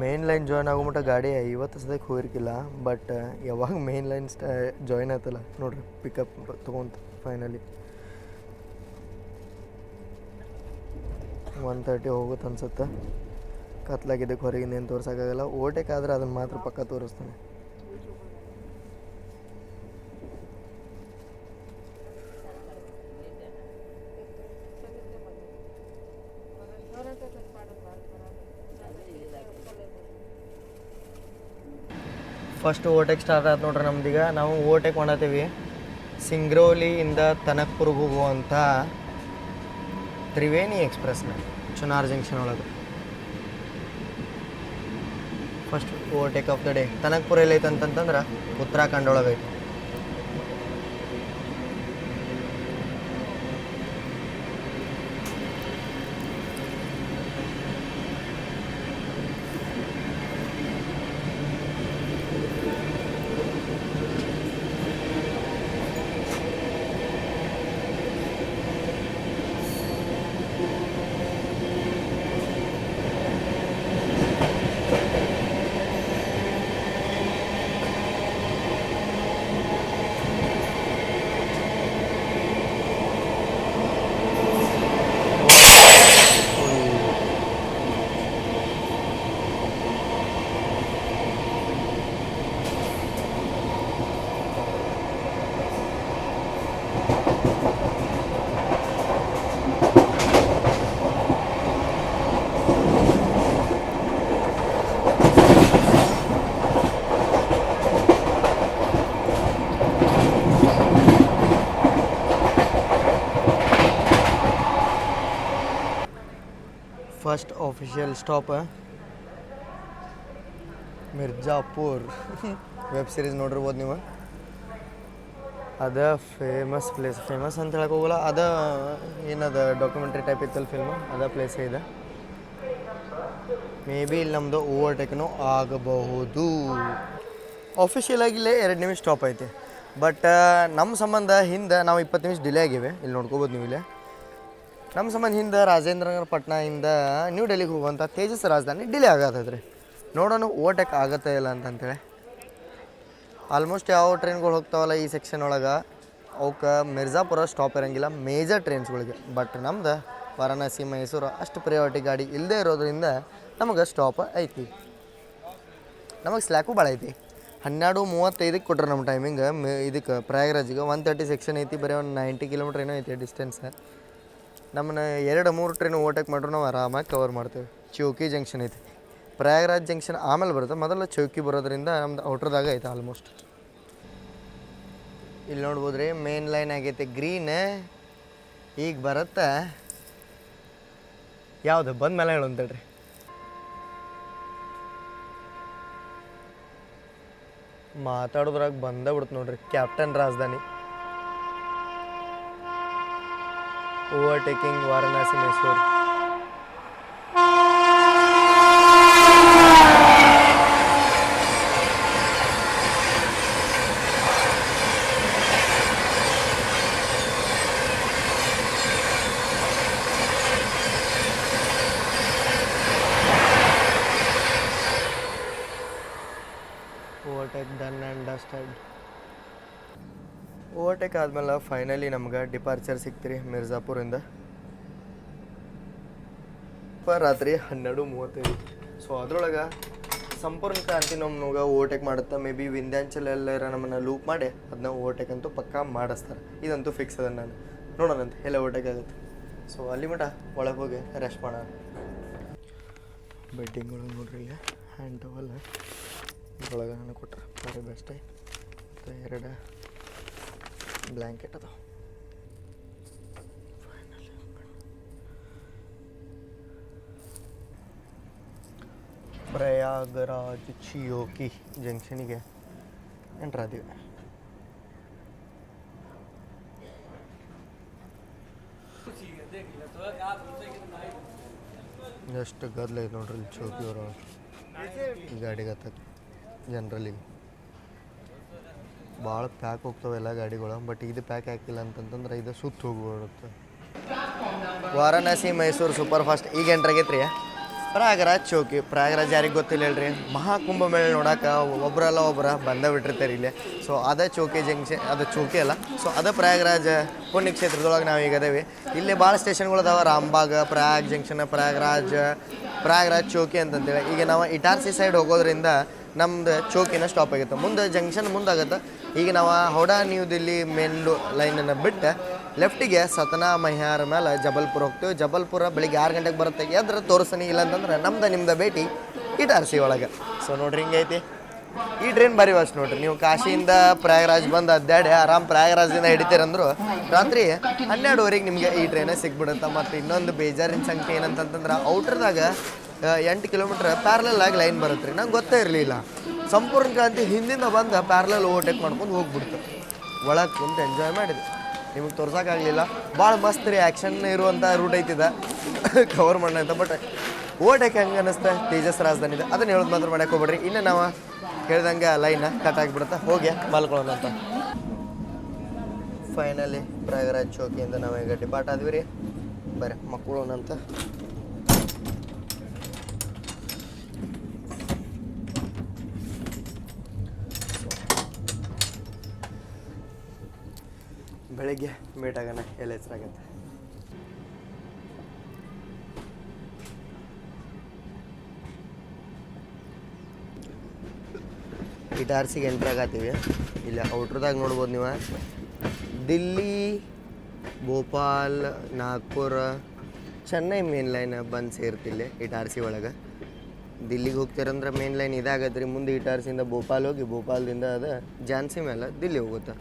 ಮೇನ್ ಲೈನ್ ಜಾಯ್ನ್ ಆಗೋಮಟ್ಟ ಗಾಡಿ 50 ಸದಕ್ಕೆ ಹೋಗಿರ್ಕಿಲ್ಲ. ಬಟ್ ಯಾವಾಗ ಮೇನ್ ಲೈನ್ ಜಾಯ್ನ್ ಆಯ್ತಲ್ಲ ನೋಡ್ರಿ, ಪಿಕಪ್ ತೊಗೊಂತ ಫೈನಲಿ 130 ಹೋಗುತ್ತೆ ಅನ್ಸುತ್ತೆ. ಕತ್ಲಾಗಿದ್ದಕ್ಕೆ ಹೊರಗಿಂದ ಏನು ತೋರ್ಸೋಕ್ಕಾಗಲ್ಲ. ಓವರ್ಟೇಕ್ ಆದರೆ ಅದನ್ನು ಮಾತ್ರ ಪಕ್ಕ ತೋರಿಸ್ತಾನೆ. ಫಸ್ಟ್ ಓವರ್ಟೇಕ್ ಸ್ಟಾರ್ಟ್ ಆಯ್ತು ನೋಡ್ರಿ ನಮ್ದೀಗ ನಾವು ಓವರ್ಟೇಕ್ ಮಾಡತ್ತೀವಿ ಸಿಂಗ್ರೌಲಿಯಿಂದ ತನಕ್ಪುರ್ಗೆ ಹೋಗುವಂಥ ತ್ರಿವೇಣಿ ಎಕ್ಸ್ಪ್ರೆಸ್ನ ಚುನಾರ್ ಜಂಕ್ಷನ್ ಒಳಗೆ first overtake of the day. Tanakpur ಎಲ್ಲೈತೆ ಅಂತಂತಂದ್ರೆ ಉತ್ತರಾಖಂಡ್ ಒಳಗೆ ಐತಿ. First official stop Mirzapur. Web series ನೋಡಿರ್ಬೋದು ನೀವು. ಅದ ಫೇಮಸ್ ಪ್ಲೇಸ್, ಫೇಮಸ್ ಅಂತ ಹೇಳಕ್ಕೆ ಹೋಗಲ್ಲ, ಅದ ಏನದ ಡಾಕ್ಯುಮೆಂಟ್ರಿ ಟೈಪ್ ಇತ್ತಲ್ಲ ಫಿಲ್ಮು, ಅದ ಪ್ಲೇಸೇ ಇದೆ. ಮೇ ಬಿ ಇಲ್ಲಿ ನಮ್ಮದು ಓವರ್ಟೇಕ್ನು ಆಗಬಹುದು. ಆಫಿಷಿಯಲ್ ಆಗಿ ಇಲ್ಲೇ 2 ನಿಮಿಷ ಸ್ಟಾಪ್ ಐತಿ. ಬಟ್ ನಮ್ಮ ಸಂಬಂಧ ಹಿಂದೆ ನಾವು 20 ನಿಮಿಷ ಡಿಲೇ ಆಗಿವೆ. ಇಲ್ಲಿ ನೋಡ್ಕೋಬೋದು ನೀವು ಇಲ್ಲೇ. ನಮ್ಮ ಸಂಬಂಧ ಹಿಂದೆ ರಾಜೇಂದ್ರನಗರ ಪಟ್ನಾದಿಂದ ನ್ಯೂ ಡೆಲ್ಲಿಗೆ ಹೋಗುವಂಥ ತೇಜಸ್ ರಾಜಧಾನಿ ಡಿಲೇ ಆಗತ್ತೈತ್ರಿ. ನೋಡೋಣ ಓವರ್ಟೇಕ್ ಆಗತ್ತೆ ಇಲ್ಲ ಅಂತಂತೇಳಿ. ಆಲ್ಮೋಸ್ಟ್ ಯಾವ ಟ್ರೈನ್ಗಳು ಹೋಗ್ತಾವಲ್ಲ ಈ ಸೆಕ್ಷನ್ ಒಳಗೆ ಅವಕ್ಕೆ ಮಿರ್ಜಾಪುರ ಸ್ಟಾಪ್ ಇರೋಂಗಿಲ್ಲ ಮೇಜರ್ ಟ್ರೈನ್ಸ್ಗಳಿಗೆ. ಬಟ್ ನಮ್ದು ವಾರಣಾಸಿ ಮೈಸೂರು ಅಷ್ಟು ಪ್ರಯಾರಿಟಿ ಗಾಡಿ ಇಲ್ಲದೇ ಇರೋದ್ರಿಂದ ನಮಗೆ ಸ್ಟಾಪ್ ಐತಿ. ನಮಗೆ ಸ್ಲ್ಯಾಕು ಭಾಳ ಐತಿ. 12:35 ಕೊಟ್ರೆ ನಮ್ಮ ಟೈಮಿಂಗ್. ಇದಕ್ಕೆ ಪ್ರಯಾಗ್ರಾಜಿಗೆ 130 ಸೆಕ್ಷನ್ ಐತಿ. ಬರೀ ಒಂದು 90 ಕಿಲೋಮೀಟ್ರ್ ಏನೋ ಐತಿ ಡಿಸ್ಟೆನ್ಸ್. ನಮ್ಮನ್ನ 2-3 ಟ್ರೈನ್ ಓವರ್ಟೇಕ್ ಮಾಡ್ರು ನಾವು ಆರಾಮಾಗಿ ಕವರ್ ಮಾಡ್ತೇವೆ. ಚೌಕಿ ಜಂಕ್ಷನ್ ಐತಿ, ಪ್ರಯಾಗ್ರಾಜ್ ಜಂಕ್ಷನ್ ಆಮೇಲೆ ಬರುತ್ತೆ, ಮೊದಲು ಚೌಕಿ ಬರೋದ್ರಿಂದ ನಮ್ದು ಔಟ್ರದಾಗ ಐತೆ ಆಲ್ಮೋಸ್ಟ್. ಇಲ್ಲಿ ನೋಡ್ಬೋದು ರೀ ಮೇನ್ ಲೈನ್ ಆಗೈತೆ ಗ್ರೀನ್. ಈಗ ಬರುತ್ತೆ ಯಾವುದು ಬಂದ ಮೇಲೆ ಹೇಳು ಅಂತೇಳ್ರಿ. ಮಾತಾಡೋದ್ರಾಗ ಬಂದ ಬಿಡ್ತು ನೋಡ್ರಿ ಕ್ಯಾಪ್ಟನ್ ರಾಜಧಾನಿ. Overtaking Varanasi Mysuru. Overtake done and dusted. Overtake ಆದಮೇಲೆ ಫೈನಲಿ ನಮ್ಗೆ ಡಿಪಾರ್ಚರ್ ಸಿಕ್ತಿರಿ ಮಿರ್ಜಾಪುರಿಂದ. ರಾತ್ರಿ 12:35. ಸೊ ಅದ್ರೊಳಗೆ ಸಂಪೂರ್ಣ ಕ್ರಾಂತಿ ನಮ್ಗೆ ಓವರ್ಟೇಕ್ ಮಾಡುತ್ತೆ. ಮೇ ಬಿ ವಿಂಧ್ಯಾಂಚಲ್ ಎಲ್ಲರ ನಮ್ಮನ್ನು ಲೂಪ್ ಮಾಡಿ ಅದನ್ನ ಓವರ್ಟೇಕ್ ಅಂತೂ ಪಕ್ಕಾ ಮಾಡಿಸ್ತಾರೆ. ಇದಂತೂ ಫಿಕ್ಸ್ ಅದ. ನಾನು ನೋಡೋಣಂತೆ ಎಲ್ಲ ಓವರ್ಟೇಕ್ ಆಗುತ್ತೆ. ಸೊ ಅಲ್ಲಿ ಮಟ ಒಳಗೆ ಹೋಗಿ ರೆಸ್ಟ್ ಮಾಡೋಣ. ಬೆಡ್ಡಿಂಗ್ ಒಳಗೆ ನೋಡ್ರಿ ಇಲ್ಲಿ ಹ್ಯಾಂಡ್ ಟವಲ್ ಇದ್ರೊಳಗೆ ನಾನು ಕೊಟ್ಟರೆ ಭಾರಿ ಬೆಸ್ಟ್. ಮತ್ತು 2 ಬ್ಲ್ಯಾಂಕೆಟ್ ಅದಾವ. ಪ್ರಯಾಗರಾಜ್ ಚಿಯೋಕಿ ಜಂಕ್ಷನಿಗೆ ಎಂಟ್ರ್ ಆದೀವಿ. ಎಷ್ಟು ಗದ್ದಲ ಐತೆ ನೋಡ್ರಿ ಇಲ್ಲಿ ಚೌಕಿಯವರು ಗಾಡಿಗೆ ಹತ್ತಕ್ಕೆ. ಜನರಲಿ ಭಾಳ ಪ್ಯಾಕ್ ಹೋಗ್ತಾವೆ ಎಲ್ಲ ಗಾಡಿಗಳು. ಬಟ್ ಇದು ಪ್ಯಾಕ್ ಹಾಕಿಲ್ಲ ಅಂತಂತಂದ್ರೆ ಇದು ಸುತ್ತ ಹೋಗ್ಬಿಡುತ್ತೆ. ವಾರಣಾಸಿ ಮೈಸೂರು ಸೂಪರ್ ಫಾಸ್ಟ್ ಈಗ ಎಂಟ್ರ್ ಆಗೈತೆ ರೀ ಪ್ರಯಾಗರಾಜ್ ಚೌಕಿ. ಪ್ರಯಾಗರಾಜ್ ಯಾರಿಗೆ ಗೊತ್ತಿಲ್ಲ ಹೇಳ್ರಿ, ಮಹಾಕುಂಭಮೇಳ ನೋಡೋಕೆ ಒಬ್ಬರಲ್ಲ ಒಬ್ಬರ ಬಂದ ಬಿಟ್ಟಿರ್ತಾರೆ ಇಲ್ಲಿ. ಸೊ ಅದೇ ಚೌಕಿ ಜಂಕ್ಷನ್, ಅದು ಚೌಕಿ ಅಲ್ಲ, ಸೊ ಅದೇ ಪ್ರಯಾಗರಾಜ್ ಪುಣ್ಯಕ್ಷೇತ್ರದೊಳಗೆ ನಾವು ಈಗ ಅದೇವಿ. ಇಲ್ಲಿ ಭಾಳ ಸ್ಟೇಷನ್ಗಳು ಅದಾವೆ. ರಾಮ್ಬಾಗ್, ಪ್ರಯಾಗ್ ಜಂಕ್ಷನ್, ಪ್ರಯಾಗರಾಜ್ ಚೌಕಿ ಅಂತಂತೇಳಿ. ಈಗ ನಾವು ಇಟಾರ್ಸಿ ಸೈಡ್ ಹೋಗೋದ್ರಿಂದ ನಮ್ದು ಚೌಕಿನ ಸ್ಟಾಪ್ ಆಗುತ್ತೆ. ಮುಂದೆ ಜಂಕ್ಷನ್ ಮುಂದಾಗುತ್ತೆ. ಈಗ ನಾವು ಹೌಡಾ ನ್ಯೂ ದಿಲ್ಲಿ ಮೇನ್ ಲೈನನ್ನು ಬಿಟ್ಟು ಲೆಫ್ಟಿಗೆ ಸತನಾ ಮಹಿಯಾರ ಮೇಲೆ ಜಬಲ್ಪುರ ಹೋಗ್ತೀವಿ. ಜಬಲ್ಪುರ ಬೆಳಿಗ್ಗೆ 6 ಗಂಟೆಗೆ ಬರುತ್ತೆ. ಎದ್ರೆ ತೋರಿಸ್ತಾನೆ ಇಲ್ಲ ಅಂತಂದ್ರೆ ನಮ್ದು ನಿಮ್ದು ಭೇಟಿ ಇಟಾರ್ಸಿ ಒಳಗೆ. ಸೊ ನೋಡ್ರಿ ಹಿಂಗೈತಿ ಈ ಟ್ರೈನ್ ಭಾರಿ ವಾಸ್ ನೋಡ್ರಿ. ನೀವು ಕಾಶಿಯಿಂದ ಪ್ರಯಾಗರಾಜ್ ಬಂದು ಅಡ್ಡಾಡಿ ಆರಾಮ್ ಪ್ರಯಾಗರಾಜಿಂದ ಹಿಡಿತೀರಂದ್ರು ರಾತ್ರಿ 12:30 ನಿಮಗೆ ಈ ಟ್ರೈನ ಸಿಕ್ಬಿಡುತ್ತೆ. ಮತ್ತು ಇನ್ನೊಂದು ಬೇಜಾರಿನ ಸಂಖ್ಯೆ ಏನಂತಂದ್ರೆ ಔಟ್ರದಾಗ 8 ಕಿಲೋಮೀಟ್ರ್ ಪ್ಯಾರಲಲ್ ಆಗಿ ಲೈನ್ ಬರುತ್ತೆ ರೀ. ನಂಗೆ ಗೊತ್ತೇ ಇರಲಿಲ್ಲ. ಸಂಪೂರ್ಣ ಕ್ರಾಂತಿ ಹಿಂದಿಂದ ಬಂದು ಪ್ಯಾರಲಲ್ ಓವರ್ಟೇಕ್ ಮಾಡ್ಕೊಂಡು ಹೋಗ್ಬಿಡ್ತು. ಒಳಗೆ ಕುಂತು ಎಂಜಾಯ್ ಮಾಡಿದೆ. ನಿಮಗೆ ತೋರ್ಸೋಕ್ಕಾಗಲಿಲ್ಲ. ಭಾಳ ಮಸ್ತ್ ರೀ, ಆ್ಯಕ್ಷನ್ ಇರುವಂಥ ರೂಟ್ ಐತಿದೆ ಕವರ್ ಮಾಡೋಣ ಅಂತ. ಬಟ್ ಓವರ್ಟೇಕ್ ಹೆಂಗೆ ಅನ್ನಿಸ್ತಾ ತೇಜಸ್ ರಾಜಧಾನಿದೆ ಅದನ್ನು ಹೇಳೋದು ಮಾತ್ರ ಮಾಡಕ್ಕೆ ಹೋಗ್ಬೇಡ್ರಿ. ಇನ್ನು ನಾವು ಹೇಳ್ದಂಗೆ ಲೈನ ಕಟ್ ಆಗಿಬಿಡುತ್ತೆ. ಹೋಗಿ ಮಲ್ಕೊಳ್ಳೋಣ ಅಂತ. ಫೈನಲಿ ಪ್ರಯಾಗರಾಜ್ ಚೌಕಿಯಿಂದ ನಾವು ಈಗ ಡಿಪಾರ್ಟ್ ಆದ್ವಿ ರೀ. ಬರ್ರಿ ಮಕ್ಕಳೋಣ ಅಂತ. ಬೆಳಿಗ್ಗೆ ಮೀಟ್ ಆಗೋಣ ಎಲ್ಲಿ ಹೆಸರಾಗತ್ತೆ. ಇಟಾರ್ಸಿಗೆ ಎಂಟ್ರ್ ಆಗತ್ತೀವಿ. ಇಲ್ಲಿ ಔಟ್ರದಾಗ ನೋಡ್ಬೋದು ನೀವು. ದಿಲ್ಲಿ, ಭೋಪಾಲ್, ನಾಗ್ಪುರ, ಚೆನ್ನೈ ಮೇನ್ ಲೈನ್ ಬಂದು ಸೇರ್ತಿಲ್ಲಿ ಇಟಾರ್ಸಿ ಒಳಗೆ. ದಿಲ್ಲಿಗೆ ಹೋಗ್ತೀರಂದ್ರೆ ಮೇನ್ ಲೈನ್ ಇದಾಗತ್ತೆ ರೀ. ಮುಂದೆ ಇಟಾರ್ಸಿಯಿಂದ ಭೋಪಾಲ್ ಹೋಗಿ ಭೋಪಾಲ್ದಿಂದ ಅದು ಝಾನ್ಸಿ ಮೇಲೆ ದಿಲ್ಲಿ ಹೋಗುತ್ತೆ.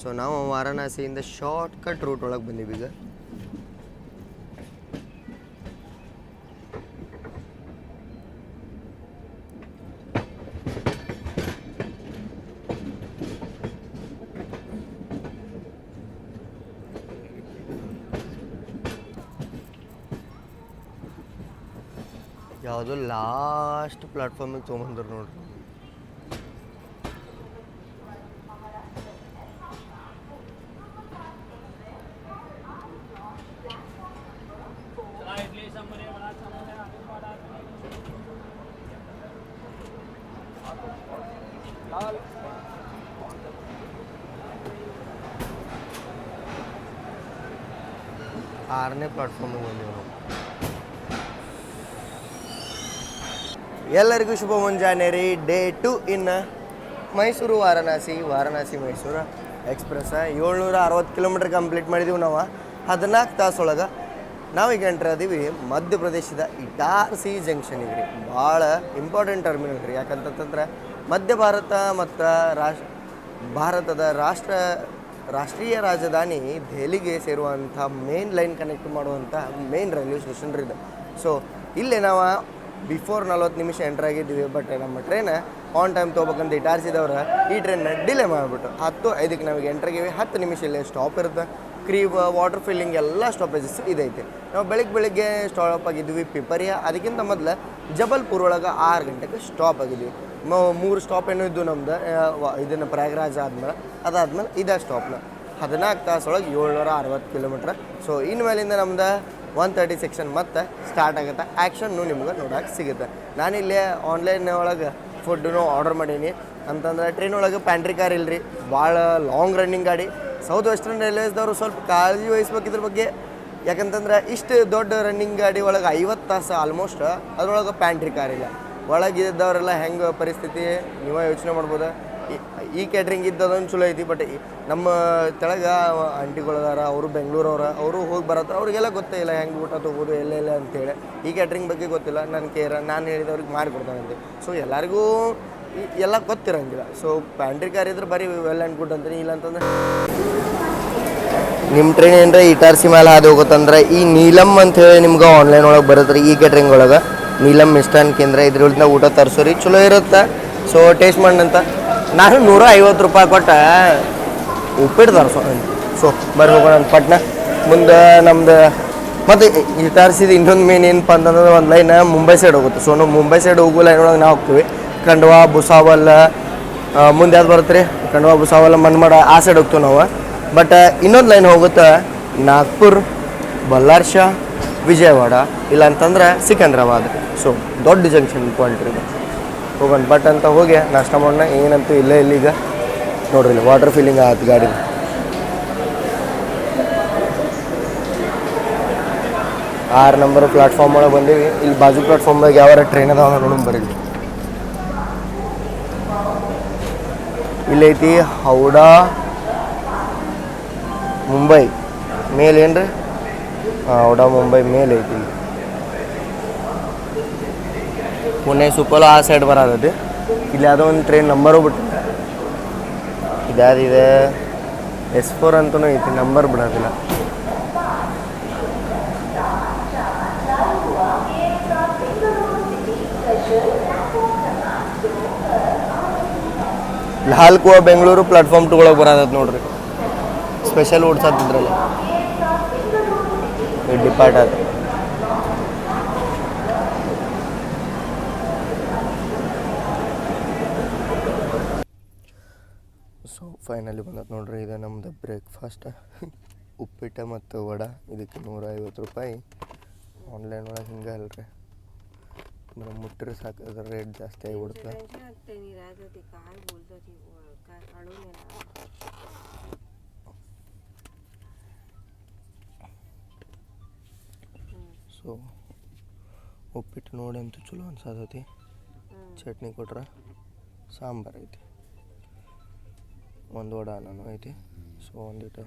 ಸೊ ನಾವು ವಾರಣಾಸಿಯಿಂದ ಶಾರ್ಟ್ ಕಟ್ ರೂಟ್ ಒಳಗೆ ಬಂದೀವಿ ಈಗ. ಯಾವುದೋ ಲಾಸ್ಟ್ ಪ್ಲಾಟ್ಫಾರ್ಮಿಗೆ ತೊಗೊಂಬಂದ್ರು ನೋಡ್ರಿ. ಆರನೇ ಪ್ಲಾಟ್ಫಾರ್ಮಿಗೆ ಬಂದೀವಿ ನಾವು. ಎಲ್ಲರಿಗೂ ಶುಭ ಮುಂಜಾನೆ ರೀ. Day 2 in Mysuru Varanasi Mysuru express. 760 kilometre complete ಮಾಡಿದ್ದೀವಿ ನಾವು 14 ತಾಸೊಳಗೆ. ನಾವೀಗ ಎಂಟ್ರ್ ಅದೀವಿ ಮಧ್ಯಪ್ರದೇಶದ ಇಟಾರ್ಸಿ ಜಂಕ್ಷನಿಗೆ ರೀ. ಭಾಳ ಇಂಪಾರ್ಟೆಂಟ್ ಟರ್ಮಿನಲ್ ರೀ. ಯಾಕಂತಂದ್ರೆ ಮಧ್ಯ ಭಾರತ ಮತ್ತು ಭಾರತದ ರಾಷ್ಟ್ರೀಯ ರಾಜಧಾನಿ ದೆಹಲಿಗೆ ಸೇರುವಂಥ ಮೇನ್ ಲೈನ್ ಕನೆಕ್ಟ್ ಮಾಡುವಂಥ ಮೇನ್ ರೈಲ್ವೆ ಸ್ಟೇಷನ್ ರೀ ಇದು. ಸೊ ಇಲ್ಲೇ ನಾವು ಬಿಫೋರ್ 40 ನಿಮಿಷ ಎಂಟ್ರ್ ಆಗಿದ್ದೀವಿ. ಬಟ್ ನಮ್ಮ ಟ್ರೈನ್ ಆನ್ ಟೈಮ್ ತೊಗೋಬೇಕಂತ ಇಟಾರ್ಸಿದವ್ರು ಈ ಟ್ರೈನ್ನ ಡಿಲೇ ಮಾಡಿಬಿಟ್ಟು 10:05 ನಾವೀಗ ಎಂಟ್ರಾಗಿವಿ. 10 ನಿಮಿಷ ಇಲ್ಲೇ ಸ್ಟಾಪ್ ಇರುತ್ತೆ. ಕ್ರೀವ್, ವಾಟರ್ ಫಿಲ್ಲಿಂಗ್ ಎಲ್ಲ ಸ್ಟಾಪೇಜಸ್ ಇದೈತೆ. ನಾವು ಬೆಳಿಗ್ಗೆ ಸ್ಟಾಪ್ ಆಗಿದ್ವಿ ಪಿಪರಿಯ. ಅದಕ್ಕಿಂತ ಮೊದಲು ಜಬಲ್ಪುರ್ ಒಳಗೆ 6 ಗಂಟೆಗೆ ಸ್ಟಾಪ್ ಆಗಿದ್ವಿ. 3 ಸ್ಟಾಪ್ ಏನೋ ಇದ್ದು ನಮ್ದು. ಇದನ್ನು ಪ್ರಯಾಗರಾಜ್ ಅದಾದ್ಮೇಲೆ ಇದೇ ಸ್ಟಾಪ್ನ 14 ತಾಸೊಳಗೆ 760 ಕಿಲೋಮೀಟ್ರ್. ಸೊ ಇನ್ಮೇಲಿಂದ ನಮ್ದು 130 ಸೆಕ್ಷನ್ ಮತ್ತೆ ಸ್ಟಾರ್ಟ್ ಆಗುತ್ತೆ. ಆ್ಯಕ್ಷನ್ನು ನಿಮ್ಗೆ ನೋಡೋಕೆ ಸಿಗುತ್ತೆ. ನಾನಿಲ್ಲೇ ಆನ್ಲೈನ್ ಒಳಗೆ ಫುಡ್ಡೂ ಆರ್ಡರ್ ಮಾಡೀನಿ. ಅಂತಂದ್ರೆ ಟ್ರೈನ್ ಒಳಗೆ ಪ್ಯಾಂಟ್ರಿ ಕಾರ್ ಇಲ್ಲರಿ. ಭಾಳ ಲಾಂಗ್ ರನ್ನಿಂಗ್ ಗಾಡಿ. ಸೌತ್ ವೆಸ್ಟರ್ನ್ ರೈಲ್ವೇಸ್ದವರು ಸ್ವಲ್ಪ ಕಾಳಜಿ ವಹಿಸ್ಬೇಕು ಇದ್ರ ಬಗ್ಗೆ. ಯಾಕಂತಂದ್ರೆ ಇಷ್ಟು ದೊಡ್ಡ ರನ್ನಿಂಗ್ ಗಾಡಿ ಒಳಗೆ 50 ತಾಸು ಆಲ್ಮೋಸ್ಟ್ ಅದ್ರೊಳಗೆ ಪ್ಯಾಂಟ್ರಿ ಕಾರ್ ಇಲ್ಲ. ಒಳಗಿದ್ದವರೆಲ್ಲ ಹೆಂಗೆ ಪರಿಸ್ಥಿತಿ ನೀವೇ ಯೋಚನೆ ಮಾಡ್ಬೋದು. ಈ ಕ್ಯಾಟ್ರಿಂಗ್ ಇದ್ದದೊಂದು ಚಲೋ ಐತಿ. ಬಟ್ ನಮ್ಮ ತೆಳಗೆ ಆಂಟಿಗಳದಾರ, ಅವರು ಬೆಂಗಳೂರವ್ರ, ಅವರು ಹೋಗಿ ಬರತ್ತ. ಅವ್ರಿಗೆಲ್ಲ ಗೊತ್ತೇ ಇಲ್ಲ ಹೆಂಗೆ ಊಟ ತೊಗೋದು ಎಲ್ಲೆಲ್ಲ ಅಂತೇಳಿ. ಈ ಕ್ಯಾಟ್ರಿಂಗ್ ಬಗ್ಗೆ ಗೊತ್ತಿಲ್ಲ. ನಾನು ಹೇಳಿದವ್ರಿಗೆ ಮಾಡಿಕೊಡ್ತಾನಂತೆ. ಸೊ ಎಲ್ಲರಿಗೂ ಎಲ್ಲ ಗೊತ್ತಿರೋಂಗಿಲ್ಲ. ಸೊ ಪ್ಯಾಂಟ್ರಿ ಕಾರ್ ಇದ್ರೆ ಬರೀ ವೆಲ್ ಆ್ಯಂಡ್ ಗುಡ್ ಅಂತೀನಿ. ಇಲ್ಲ ಅಂತಂದ್ರೆ ನಿಮ್ಮ ಟ್ರೈನ್ ಏನರ ಇಟಾರ್ಸಿ ಮೇಲೆ ಹಾದು ಹೋಗುತ್ತಂದ್ರೆ ಈ ನೀಲಮ್ ಅಂಥೇಳಿ ನಿಮ್ಗೆ ಆನ್ಲೈನ್ ಒಳಗೆ ಬರುತ್ತೆ ರೀ. ಈ ಕ್ಯಾಟ್ರಿಂಗ್ ಒಳಗೆ ನೀಲಮ್ ಮಿಷ್ಟಾನ್ ಕೇಂದ್ರ ಇದ್ರೊಳಗಿಂದ ಊಟ ತರಿಸೋರಿ ಚಲೋ ಇರುತ್ತೆ. ಸೊ ಟೇಸ್ಟ್ ಮಾಡಂತ ನಾನು 150 ರೂಪಾಯಿ ಕೊಟ್ಟು ಉಪ್ಪಿಟ್ಟು ತರಿಸೋ. ಸೊ ಬರ್ರಿ ಹೋಗೋಣ ಪಟ್ನ ಮುಂದೆ ನಮ್ದು. ಮತ್ತು ಇಟಾರ್ಸಿದ ಇನ್ನೊಂದು ಮೇನ್ ಏನಪ್ಪ ಅಂತಂದ್ರೆ ಒಂದು ಲೈನ್ ಮುಂಬೈ ಸೈಡ್ ಹೋಗುತ್ತೆ. ಸೊ ನಾವು ಮುಂಬೈ ಸೈಡ್ ಹೋಗೋ ಲೈನ್ ಒಳಗೆ ನಾವು ಹೋಗ್ತೀವಿ. ಖಂಡ್ವಾ, ಭುಸಾವಲ್, ಮುಂದೆ ಯಾವ್ದು ಬರುತ್ತೆ ರೀ, ಖಂಡ್ವಾ, ಭುಸಾವಲ್, ಮನ್ಮಾಡ ಆ ಸೈಡ್ ಹೋಗ್ತೀವಿ ನಾವು. ಬಟ್ ಇನ್ನೊಂದು ಲೈನ್ ಹೋಗುತ್ತೆ ನಾಗ್ಪುರ್, ಬಲ್ಲಾರ್ಷ, ವಿಜಯವಾಡ, ಇಲ್ಲ ಅಂತಂದ್ರೆ ಸಿಕಂದ್ರಾಬಾದ್. ಸೊ ದೊಡ್ಡ ಜಂಕ್ಷನ್ ಪಾಯಿಂಟ್ ರೀ. ಹೋಗೋಣ ಬಟ್ ಅಂತ ಹೋಗಿ ನಾಷ್ಟ ಮಾಡೋಣ. ಏನಂತೂ ಇಲ್ಲೇ ಇಲ್ಲಿಗ ನೋಡ್ರಿ, ಇಲ್ಲಿ ವಾಟರ್ ಫಿಲ್ಲಿಂಗ್ ಆಯ್ತು ಗಾಡಿ. ಆರು ನಂಬರ್ ಪ್ಲಾಟ್ಫಾರ್ಮ್ ಒಳಗೆ ಬಂದೀವಿ. ಇಲ್ಲಿ ಬಾಜು ಪ್ಲಾಟ್ಫಾರ್ಮ್ದಾಗ ಯಾವ ಟ್ರೈನ್ ಅದಾವ ನೋಡೋಣ ಬರ್ರಿ. ಇಲ್ಲೈತಿ ಹೌಡಾ ಮುಂಬೈ ಮೇಲ್ ಏನ್ರಿ. ಹೌಡಾ ಮುಂಬೈ ಮೇಲ್ ಐತಿ. ಪುಣೆ ಸುಪಲ್ ಆ ಸೈಡ್ ಬರೋದೈತಿ. ಇಲ್ಲಿ ಯಾವುದೋ ಒಂದು ಟ್ರೈನ್ ನಂಬರು ಬಿಟ್ಟು ಇದ್ಯಾವುದಿದೆ S4 ಅಂತಲೂ ಐತಿ, ನಂಬರ್ ಬಿಡೋದಿಲ್ಲ. ಲಾಲ್ ಕುವಾ ಬೆಂಗಳೂರು ಪ್ಲಾಟ್ಫಾರ್ಮ್ 2 ಒಳಗೆ ಬರೋದತ್ ನೋಡ್ರಿ. ಸ್ಪೆಷಲ್ ಓಡ್ಸತ್ತಿದ್ರಲ್ಲ ಡಿಪಾರ್ಟ್ ಆಯ್ತು. ಸೊ ಫೈನಲಿ ಬಂದದ್ದು ನೋಡ್ರಿ, ಇದು ನಮ್ಮದು ಬ್ರೇಕ್ಫಾಸ್ಟ್. ಉಪ್ಪಿಟ್ಟು ಮತ್ತು ವಡೆ, ಇದಕ್ಕೆ 150 ರೂಪಾಯಿ. ಆನ್ಲೈನ್ ಒಳಗೆ ಹಿಂಗೆ ಅಲ್ರಿ, ಅಂದ್ರೆ ಮುಟ್ಟಿದ್ರೆ ಸಾಕು, ಅದ್ರ ರೇಟ್ ಜಾಸ್ತಿ ಆಗಿಬಿಡುತ್ತೆ. ಸೊ ಉಪ್ಪಿಟ್ಟು ನೋಡಿ ಅಂತೂ ಚಲೋ ಅನ್ಸತೈತಿ. ಚಟ್ನಿ ಕೊಟ್ರೆ ಸಾಂಬಾರು ಐತಿ, ಒಂದು ವಡೆ ನಾನು ಐತಿ. ಸೊ ಒಂದಿಟ್ಟು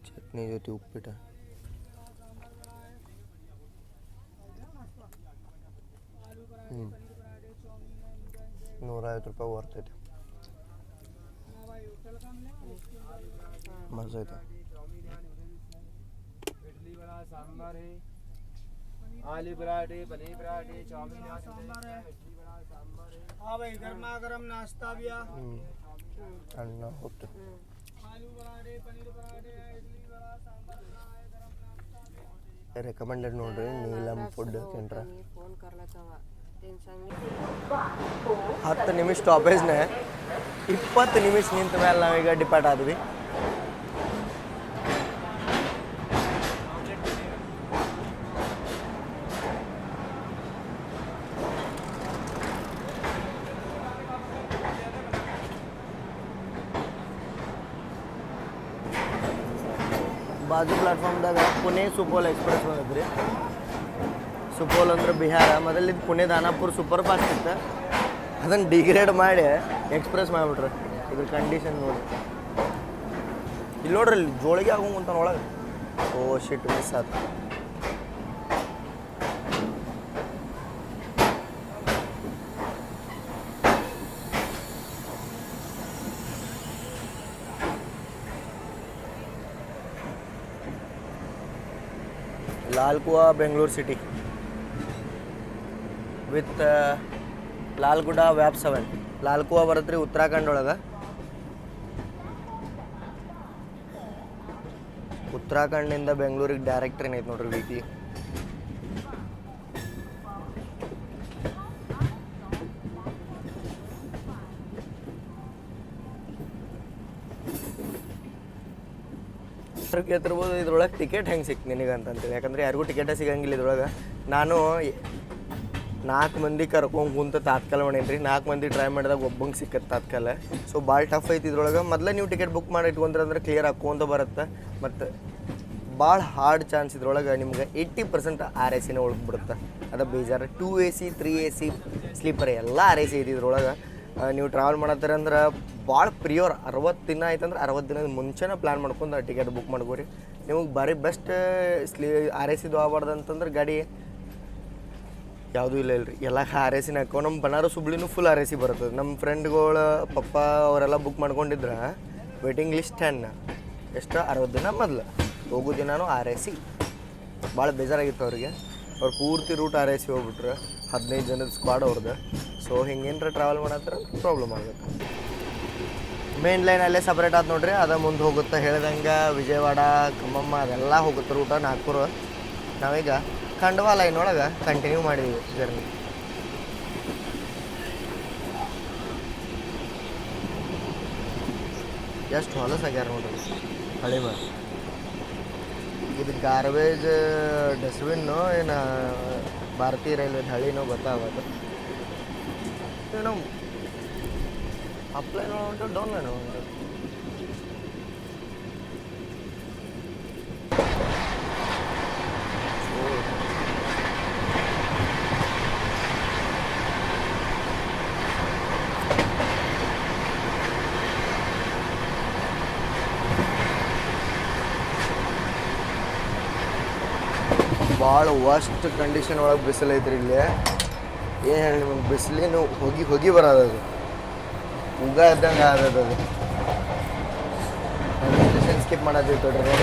ಚಟ್ನಿ ಜೊತೆ ಉಪ್ಪಿಟ್ಟು. ಹ್ಞೂ 150 ರೂಪಾಯಿ ಬರ್ತೈತಿ. ಮಸ್ತ್ ಐತೆ. सांभर है, आलू पराठे, पनीर पराठे, चाउमीन सांभर है, इडली बड़ा सांभर है। हाँ भाई, गर्मा गर्म नाश्ता भी आ। अन्न होते आलू पराठे, पनीर पराठे, इडली बड़ा सांभर है, गरम नाश्ता। ರೆಕಮೆಂಡೆಡ್ ನೋಡ್ರಿ, ನೀಲಮ್ ಫುಡ್ ಸೆಂಟ್ರ್. 10 ನಿಮಿಷ ಸ್ಟಾಪೇಜ್ನೇ 20 ನಿಮಿಷ ನಿಂತ ಮೇಲೆ ನಾವೀಗ ಡಿಪಾರ್ಟ್ ಆದ್ವಿ. ಬಾಜು ಪ್ಲಾಟ್ಫಾರ್ಮ್ದಾಗ ಪುಣೆ ಸುಪೋಲ್ ಎಕ್ಸ್ಪ್ರೆಸ್ ಬಂದದ್ರಿ. ಸುಪೋಲ್ ಅಂದ್ರೆ ಬಿಹಾರ. ಮೊದಲಿದ್ದು ಪುಣೆ ದಾನಾಪುರ್ ಸೂಪರ್ ಫಾಸ್ಟ್ ಇತ್ತು, ಅದನ್ನು ಡಿಗ್ರೇಡ್ ಮಾಡಿ ಎಕ್ಸ್ಪ್ರೆಸ್ ಮಾಡಿಬಿಟ್ರೆ. ಇದ್ರ ಕಂಡೀಷನ್ ನೋಡಿ, ಇಲ್ಲಿ ನೋಡ್ರಿ, ಇಲ್ಲಿ ಜೋಳಿಗೆ ಆಗೋಂತಾನ ಒಳಗೆ. ಓ ಶಿಟ್, ಮಿಸ್ ಆಯ್ತು. ಲಾಲ್ ಕುವಾ ಬೆಂಗಳೂರು ಸಿಟಿ ವಿತ್ ಲಾಲ್ಗುಡ ವ್ಯಾಪ್ 7. ಲಾಲ್ ಕುವಾ ಬರುತ್ತೆ ರೀ ಉತ್ತರಾಖಂಡ್ ಒಳಗೆ. ಉತ್ತರಾಖಂಡಿಂದ ಬೆಂಗಳೂರಿಗೆ ಡೈರೆಕ್ಟ್ ಟ್ರೈನ್ ಐತೆ ನೋಡ್ರಿ, ವೀಕ್ಲಿ. ಕೇಳ್ತಿರ್ಬೋದು ಇದ್ರೊಳಗೆ ಟಿಕೆಟ್ ಹೆಂಗೆ ಸಿಕ್ತು ನಿನಗೆ ಅಂತಂತೇಳಿ. ಯಾಕಂದ್ರೆ ಯಾರಿಗೂ ಟಿಕೆಟೇ ಸಿಗಂಗಿಲ್ಲ ಇದ್ರೊಳಗೆ. ನಾನು 4 ಮಂದಿ ಕರ್ಕೊಂಡು ಕುಂತ ತಾತ್ಕಾಲ ಮಾಡೀನಿ ರೀ. 4 ಮಂದಿ ಟ್ರೈ ಮಾಡಿದಾಗ ಒಬ್ಬಂಗೆ ಸಿಕ್ಕತ್ತೆ ತಾತ್ಕಾಲ. ಸೊ ಭಾಳ ಟಫ್ ಐತಿ ಇದ್ರೊಳಗೆ. ಮೊದಲೇ ನೀವು ಟಿಕೆಟ್ ಬುಕ್ ಮಾಡಿ ಇಟ್ಕೊಂಡ್ರೆ ಅಂದ್ರೆ ಕ್ಲಿಯರ್ ಹಾಕ್ಕೊಂತ ಬರುತ್ತೆ. ಮತ್ತು ಭಾಳ ಹಾರ್ಡ್ ಚಾನ್ಸ್ ಇದ್ರೊಳಗೆ ನಿಮ್ಗೆ 80% RACನೇ ಉಳ್ದ್ಬಿಡುತ್ತೆ. ಅದು ಬೇಜಾರು. 2 AC 3 AC ಸ್ಲೀಪರ್ ಎಲ್ಲ RAC ಐತಿ ಇದ್ರೊಳಗೆ. ನೀವು ಟ್ರಾವೆಲ್ ಮಾಡತ್ತೀರ ಅಂದ್ರೆ ಭಾಳ ಪ್ರಿಯೋರ್ 60 ದಿನ ಆಯ್ತಂದ್ರೆ 60 ದಿನದ ಮುಂಚೆನೇ ಪ್ಲ್ಯಾನ್ ಮಾಡ್ಕೊಂಡು ಟಿಕೆಟ್ ಬುಕ್ ಮಾಡ್ಕೋರಿ. ನಿಮಗೆ ಭಾರಿ ಬೆಸ್ಟ್ RACದು ಆಗ್ಬಾರ್ದು ಅಂತಂದ್ರೆ ಗಾಡಿ ಯಾವುದೂ ಇಲ್ಲ ಇಲ್ರಿ, ಎಲ್ಲ RACನೇ ಹಾಕೋ. ನಮ್ಮ ಬನಾರಸ್ ಹುಬ್ಳಿನೂ ಫುಲ್ RAC ಬರ್ತದೆ. ನಮ್ಮ ಫ್ರೆಂಡ್ಗಳು ಪಪ್ಪ ಅವರೆಲ್ಲ ಬುಕ್ ಮಾಡ್ಕೊಂಡಿದ್ರೆ ವೇಟಿಂಗ್ ಲಿಸ್ಟ್ 10 ಎಷ್ಟು 60 ದಿನ ಮೊದಲು, ಹೋಗೋ ದಿನಾನು RAC. ಭಾಳ ಬೇಜಾರಾಗಿತ್ತು ಅವ್ರಿಗೆ. ಅವ್ರು ಪೂರ್ತಿ ರೂಟ್ RAC ಹೋಗ್ಬಿಟ್ರೆ 15 ಜನದ ಸ್ಕ್ವಾಡ್ ಅವ್ರದ್ದು. ಸೊ ಹಿಂಗೇನಾರ ಟ್ರಾವೆಲ್ ಮಾಡತ್ತರ ಪ್ರಾಬ್ಲಮ್ ಆಗುತ್ತೆ. ಮೇನ್ ಲೈನ್ ಅಲ್ಲೇ ಸಪ್ರೇಟ್ ಆದ ನೋಡ್ರಿ, ಅದ ಮುಂದೆ ಹೋಗುತ್ತೆ. ಹೇಳ್ದಂಗೆ ವಿಜಯವಾಡ, ಖಮ್ಮಮ್ಮ ಅದೆಲ್ಲ ಹೋಗುತ್ತೆ ರೂಟ. ನಾಗ್ಪುರ. ನಾವೀಗ ಖಂಡವಾ ಲೈನ್ ಒಳಗೆ ಕಂಟಿನ್ಯೂ ಮಾಡಿದ್ವಿ ಜರ್ನಿ. ಎಷ್ಟು ಹೊಲಸಾಗ್ಯಾರ ನೋಡ್ರಿ ಹಳಿ ಮೇಲೆ. ಇದು ಗಾರ್ಬೇಜ್ ಡಸ್ಟ್ಬಿನ್ನು ಏನು ಭಾರತೀಯ ರೈಲ್ವೆ ಹಳಿನೋ ಗೊತ್ತಾಗೋದು. ಏನೋ ಅಪ್ಲೈನೋ ಉಂಟು, ಡೌನ್ಲೈನೋ ಉಂಟು. ಭಾಳ ವರ್ಸ್ಟ್ ಕಂಡೀಷನ್ ಒಳಗೆ ಬಿಸಿಲೈತ್ರಿ ಇಲ್ಲಿ. ಏನು ಹೇಳಿ ನಿಮಗೆ ಬಿಸಿಲೇನು ಹೋಗಿ ಹೋಗಿ ಬರೋದು ಉಗ ಇದ್ದಂಗೆ ಆದದು ಅದು ಸ್ಟೇಷನ್ ಸ್ಕಿಪ್ ಮಾಡೋದು ತೊಡ್ರಿ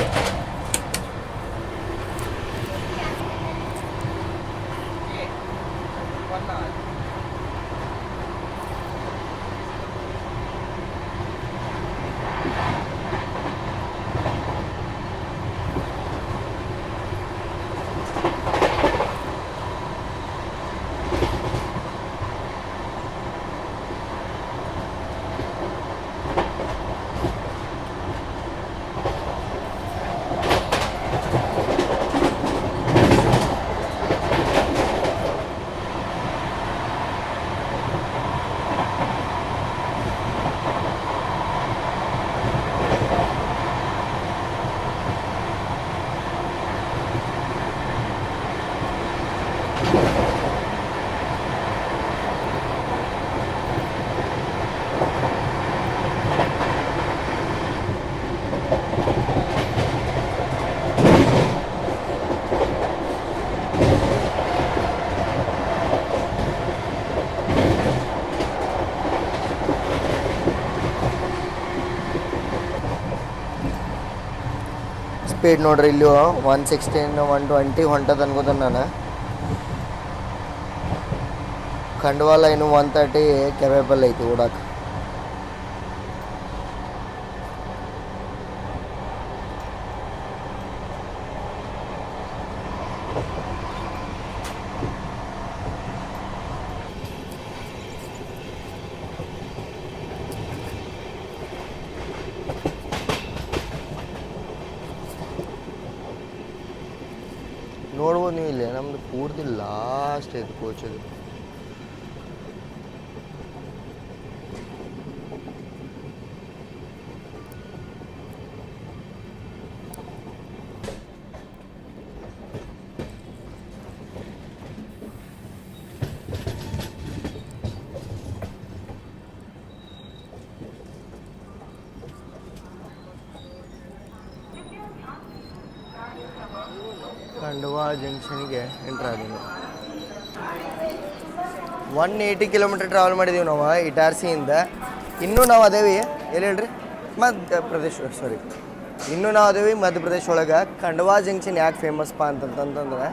ಸ್ಪೀಡ್ ನೋಡ್ರಿ ಇಲ್ಲಿ 116 120 ಹೊಂಟದ ಅನ್ಕೋತಾನೆ ನಾನು ಖಂಡವಾಲ ಇನ್ನು 130 ಕೆಪೇಬಲ್ ಐತಿ ಓಡಾಕ ನೋಡ್ಬೋದು ನೀವು ಇಲ್ಲೇ ನಮ್ದು ಪೂರ್ತಿ ಲಾಸ್ಟ್ ಐತೆ ಕೋಚ್ ಅದು ಖಂಡವಾ ಜಂಕ್ಷನ್ಗೆ ಎಂಟ್ರ್ ಆದೀವಿ 180 ಕಿಲೋಮೀಟರ್ ಟ್ರಾವೆಲ್ ಮಾಡಿದ್ದೀವಿ ನಾವು ಇಟಾರ್ಸಿಯಿಂದ ಇನ್ನೂ ನಾವು ಅದೇವಿ ಎಲ್ಲಿ ಹೇಳ್ರಿ ಮಧ್ಯಪ್ರದೇಶ ಸಾರಿ ಇನ್ನೂ ನಾವು ಅದೇವಿ ಮಧ್ಯಪ್ರದೇಶ ಒಳಗೆ ಖಂಡವಾ ಜಂಕ್ಷನ್ ಯಾಕೆ ಫೇಮಸ್ಪಾ ಅಂತಂತಂದ್ರೆ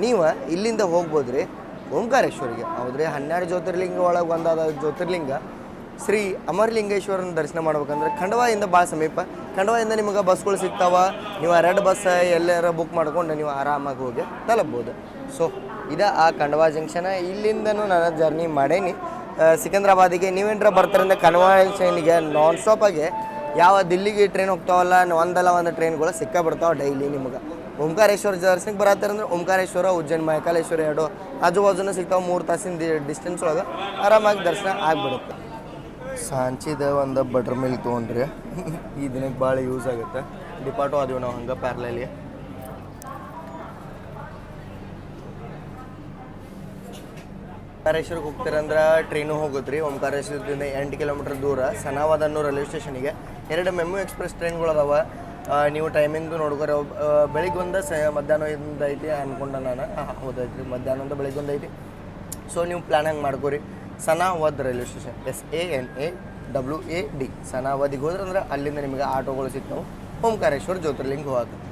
ನೀವು ಇಲ್ಲಿಂದ ಹೋಗ್ಬೋದು ರೀ ಓಂಕಾರೇಶ್ವರಿಗೆ ಹೌದ್ರಿ 12 ಜ್ಯೋತಿರ್ಲಿಂಗ ಒಳಗೆ ಒಂದಾದ ಜ್ಯೋತಿರ್ಲಿಂಗ ಶ್ರೀ ಅಮರಲಿಂಗೇಶ್ವರನ ದರ್ಶನ ಮಾಡ್ಬೇಕಂದ್ರೆ ಖಂಡವಾಯಿಂದ ಭಾಳ ಸಮೀಪ ಖಂಡವಾಯಿಂದ ನಿಮಗೆ ಬಸ್ಗಳು ಸಿಗ್ತಾವ ನೀವು ರೆಡ್ ಬಸ್ ಎಲ್ಲಾರ ಬುಕ್ ಮಾಡ್ಕೊಂಡು ನೀವು ಆರಾಮಾಗಿ ಹೋಗಿ ತಲುಪ್ಬೋದು ಸೊ ಇದು ಆ ಖಂಡವಾ ಜಂಕ್ಷನ್ ಇಲ್ಲಿಂದನೂ ನಾನು ಜರ್ನಿ ಮಾಡೇನಿ ಸಿಕಂದ್ರಾಬಾದಿಗೆ ನೀವೇನ್ರ ಬರ್ತಾರಂದ್ರೆ ಖಂಡವಾ ಜಂಕ್ಷನ್ಗೆ ನಾನ್ ಸ್ಟಾಪಾಗಿ ಯಾವ ದಿಲ್ಲಿಗೆ ಟ್ರೈನ್ ಹೋಗ್ತಾವಲ್ಲ ಒಂದಲ್ಲ ಒಂದು ಟ್ರೈನ್ಗಳು ಸಿಕ್ಕಾಬಿಡ್ತಾವೆ ಡೈಲಿ ನಿಮಗೆ ಓಂಕಾರೇಶ್ವರ ದರ್ಶನಕ್ಕೆ ಬರತ್ತಾರಂದ್ರೆ ಓಂಕಾರೇಶ್ವರ ಉಜ್ಜೈನ್ ಮಹಾಕಾಲೇಶ್ವರ ಎರಡು ಆಜು ಬಾಜುನ ಸಿಗ್ತಾವೆ 3 ತಾಸಿನ ಡಿಸ್ಟೆನ್ಸ್ ಒಳಗೆ ಆರಾಮಾಗಿ ದರ್ಶನ ಆಗಿಬಿಡುತ್ತೆ ಸಾಂಚಿದ ಒಂದು ಬಟರ್ ಮಿಲ್ಕ್ ತೊಗೊಂಡ್ರಿ ಈ ದಿನಕ್ಕೆ ಭಾಳ ಯೂಸ್ ಆಗುತ್ತೆ ಡಿಪಾರ್ಟು ಅದೀವಿ ನಾವು ಹಂಗೆ ಪ್ಯಾರ್ಲಲ್ಲಿ ಓಂಕಾರೇಶ್ವರಕ್ಕೆ ಹೋಗ್ತೀರಂದ್ರೆ ಟ್ರೈನು ಹೋಗುತ್ತೆ ರೀ ಓಂಕಾರೇಶ್ವರದಿಂದ 8 ಕಿಲೋಮೀಟರ್ ದೂರ ಸನಾವಾದನ್ನು ರೈಲ್ವೆ ಸ್ಟೇಷನಿಗೆ 2 ಮೆಮು ಎಕ್ಸ್ಪ್ರೆಸ್ ಟ್ರೈನ್ಗಳು ಅದಾವೆ ನೀವು ಟೈಮಿಂಗು ನೋಡ್ಕೊರಿ ಬೆಳಿಗ್ಗೆ ಒಂದು ಮಧ್ಯಾಹ್ನದಿಂದ ಐತಿ ಅಂದ್ಕೊಂಡೆ ನಾನು ಹೌದೈತಿ ರೀ ಮಧ್ಯಾಹ್ನದಿಂದ ಬೆಳಿಗ್ಗೆ ಒಂದು ಐತಿ ಸೊ ನೀವು ಪ್ಲ್ಯಾನ್ ಹಂಗೆ ಮಾಡ್ಕೊರಿ ಸನಾವದ್ ರೈಲ್ವೆ ಸ್ಟೇಷನ್ SANAWAD ಸನಾವದಿಗೆ ಹೋದ್ರೆ ಅಂದ್ರೆ ಅಲ್ಲಿಂದ ನಿಮಗೆ ಆಟೋಗಳು ಸಿಗ್ತಾವೆ ಓಂಕಾರೇಶ್ವರ ಜ್ಯೋತಿರ್ಲಿಂಗ ಹೋಗಕ್ಕೆ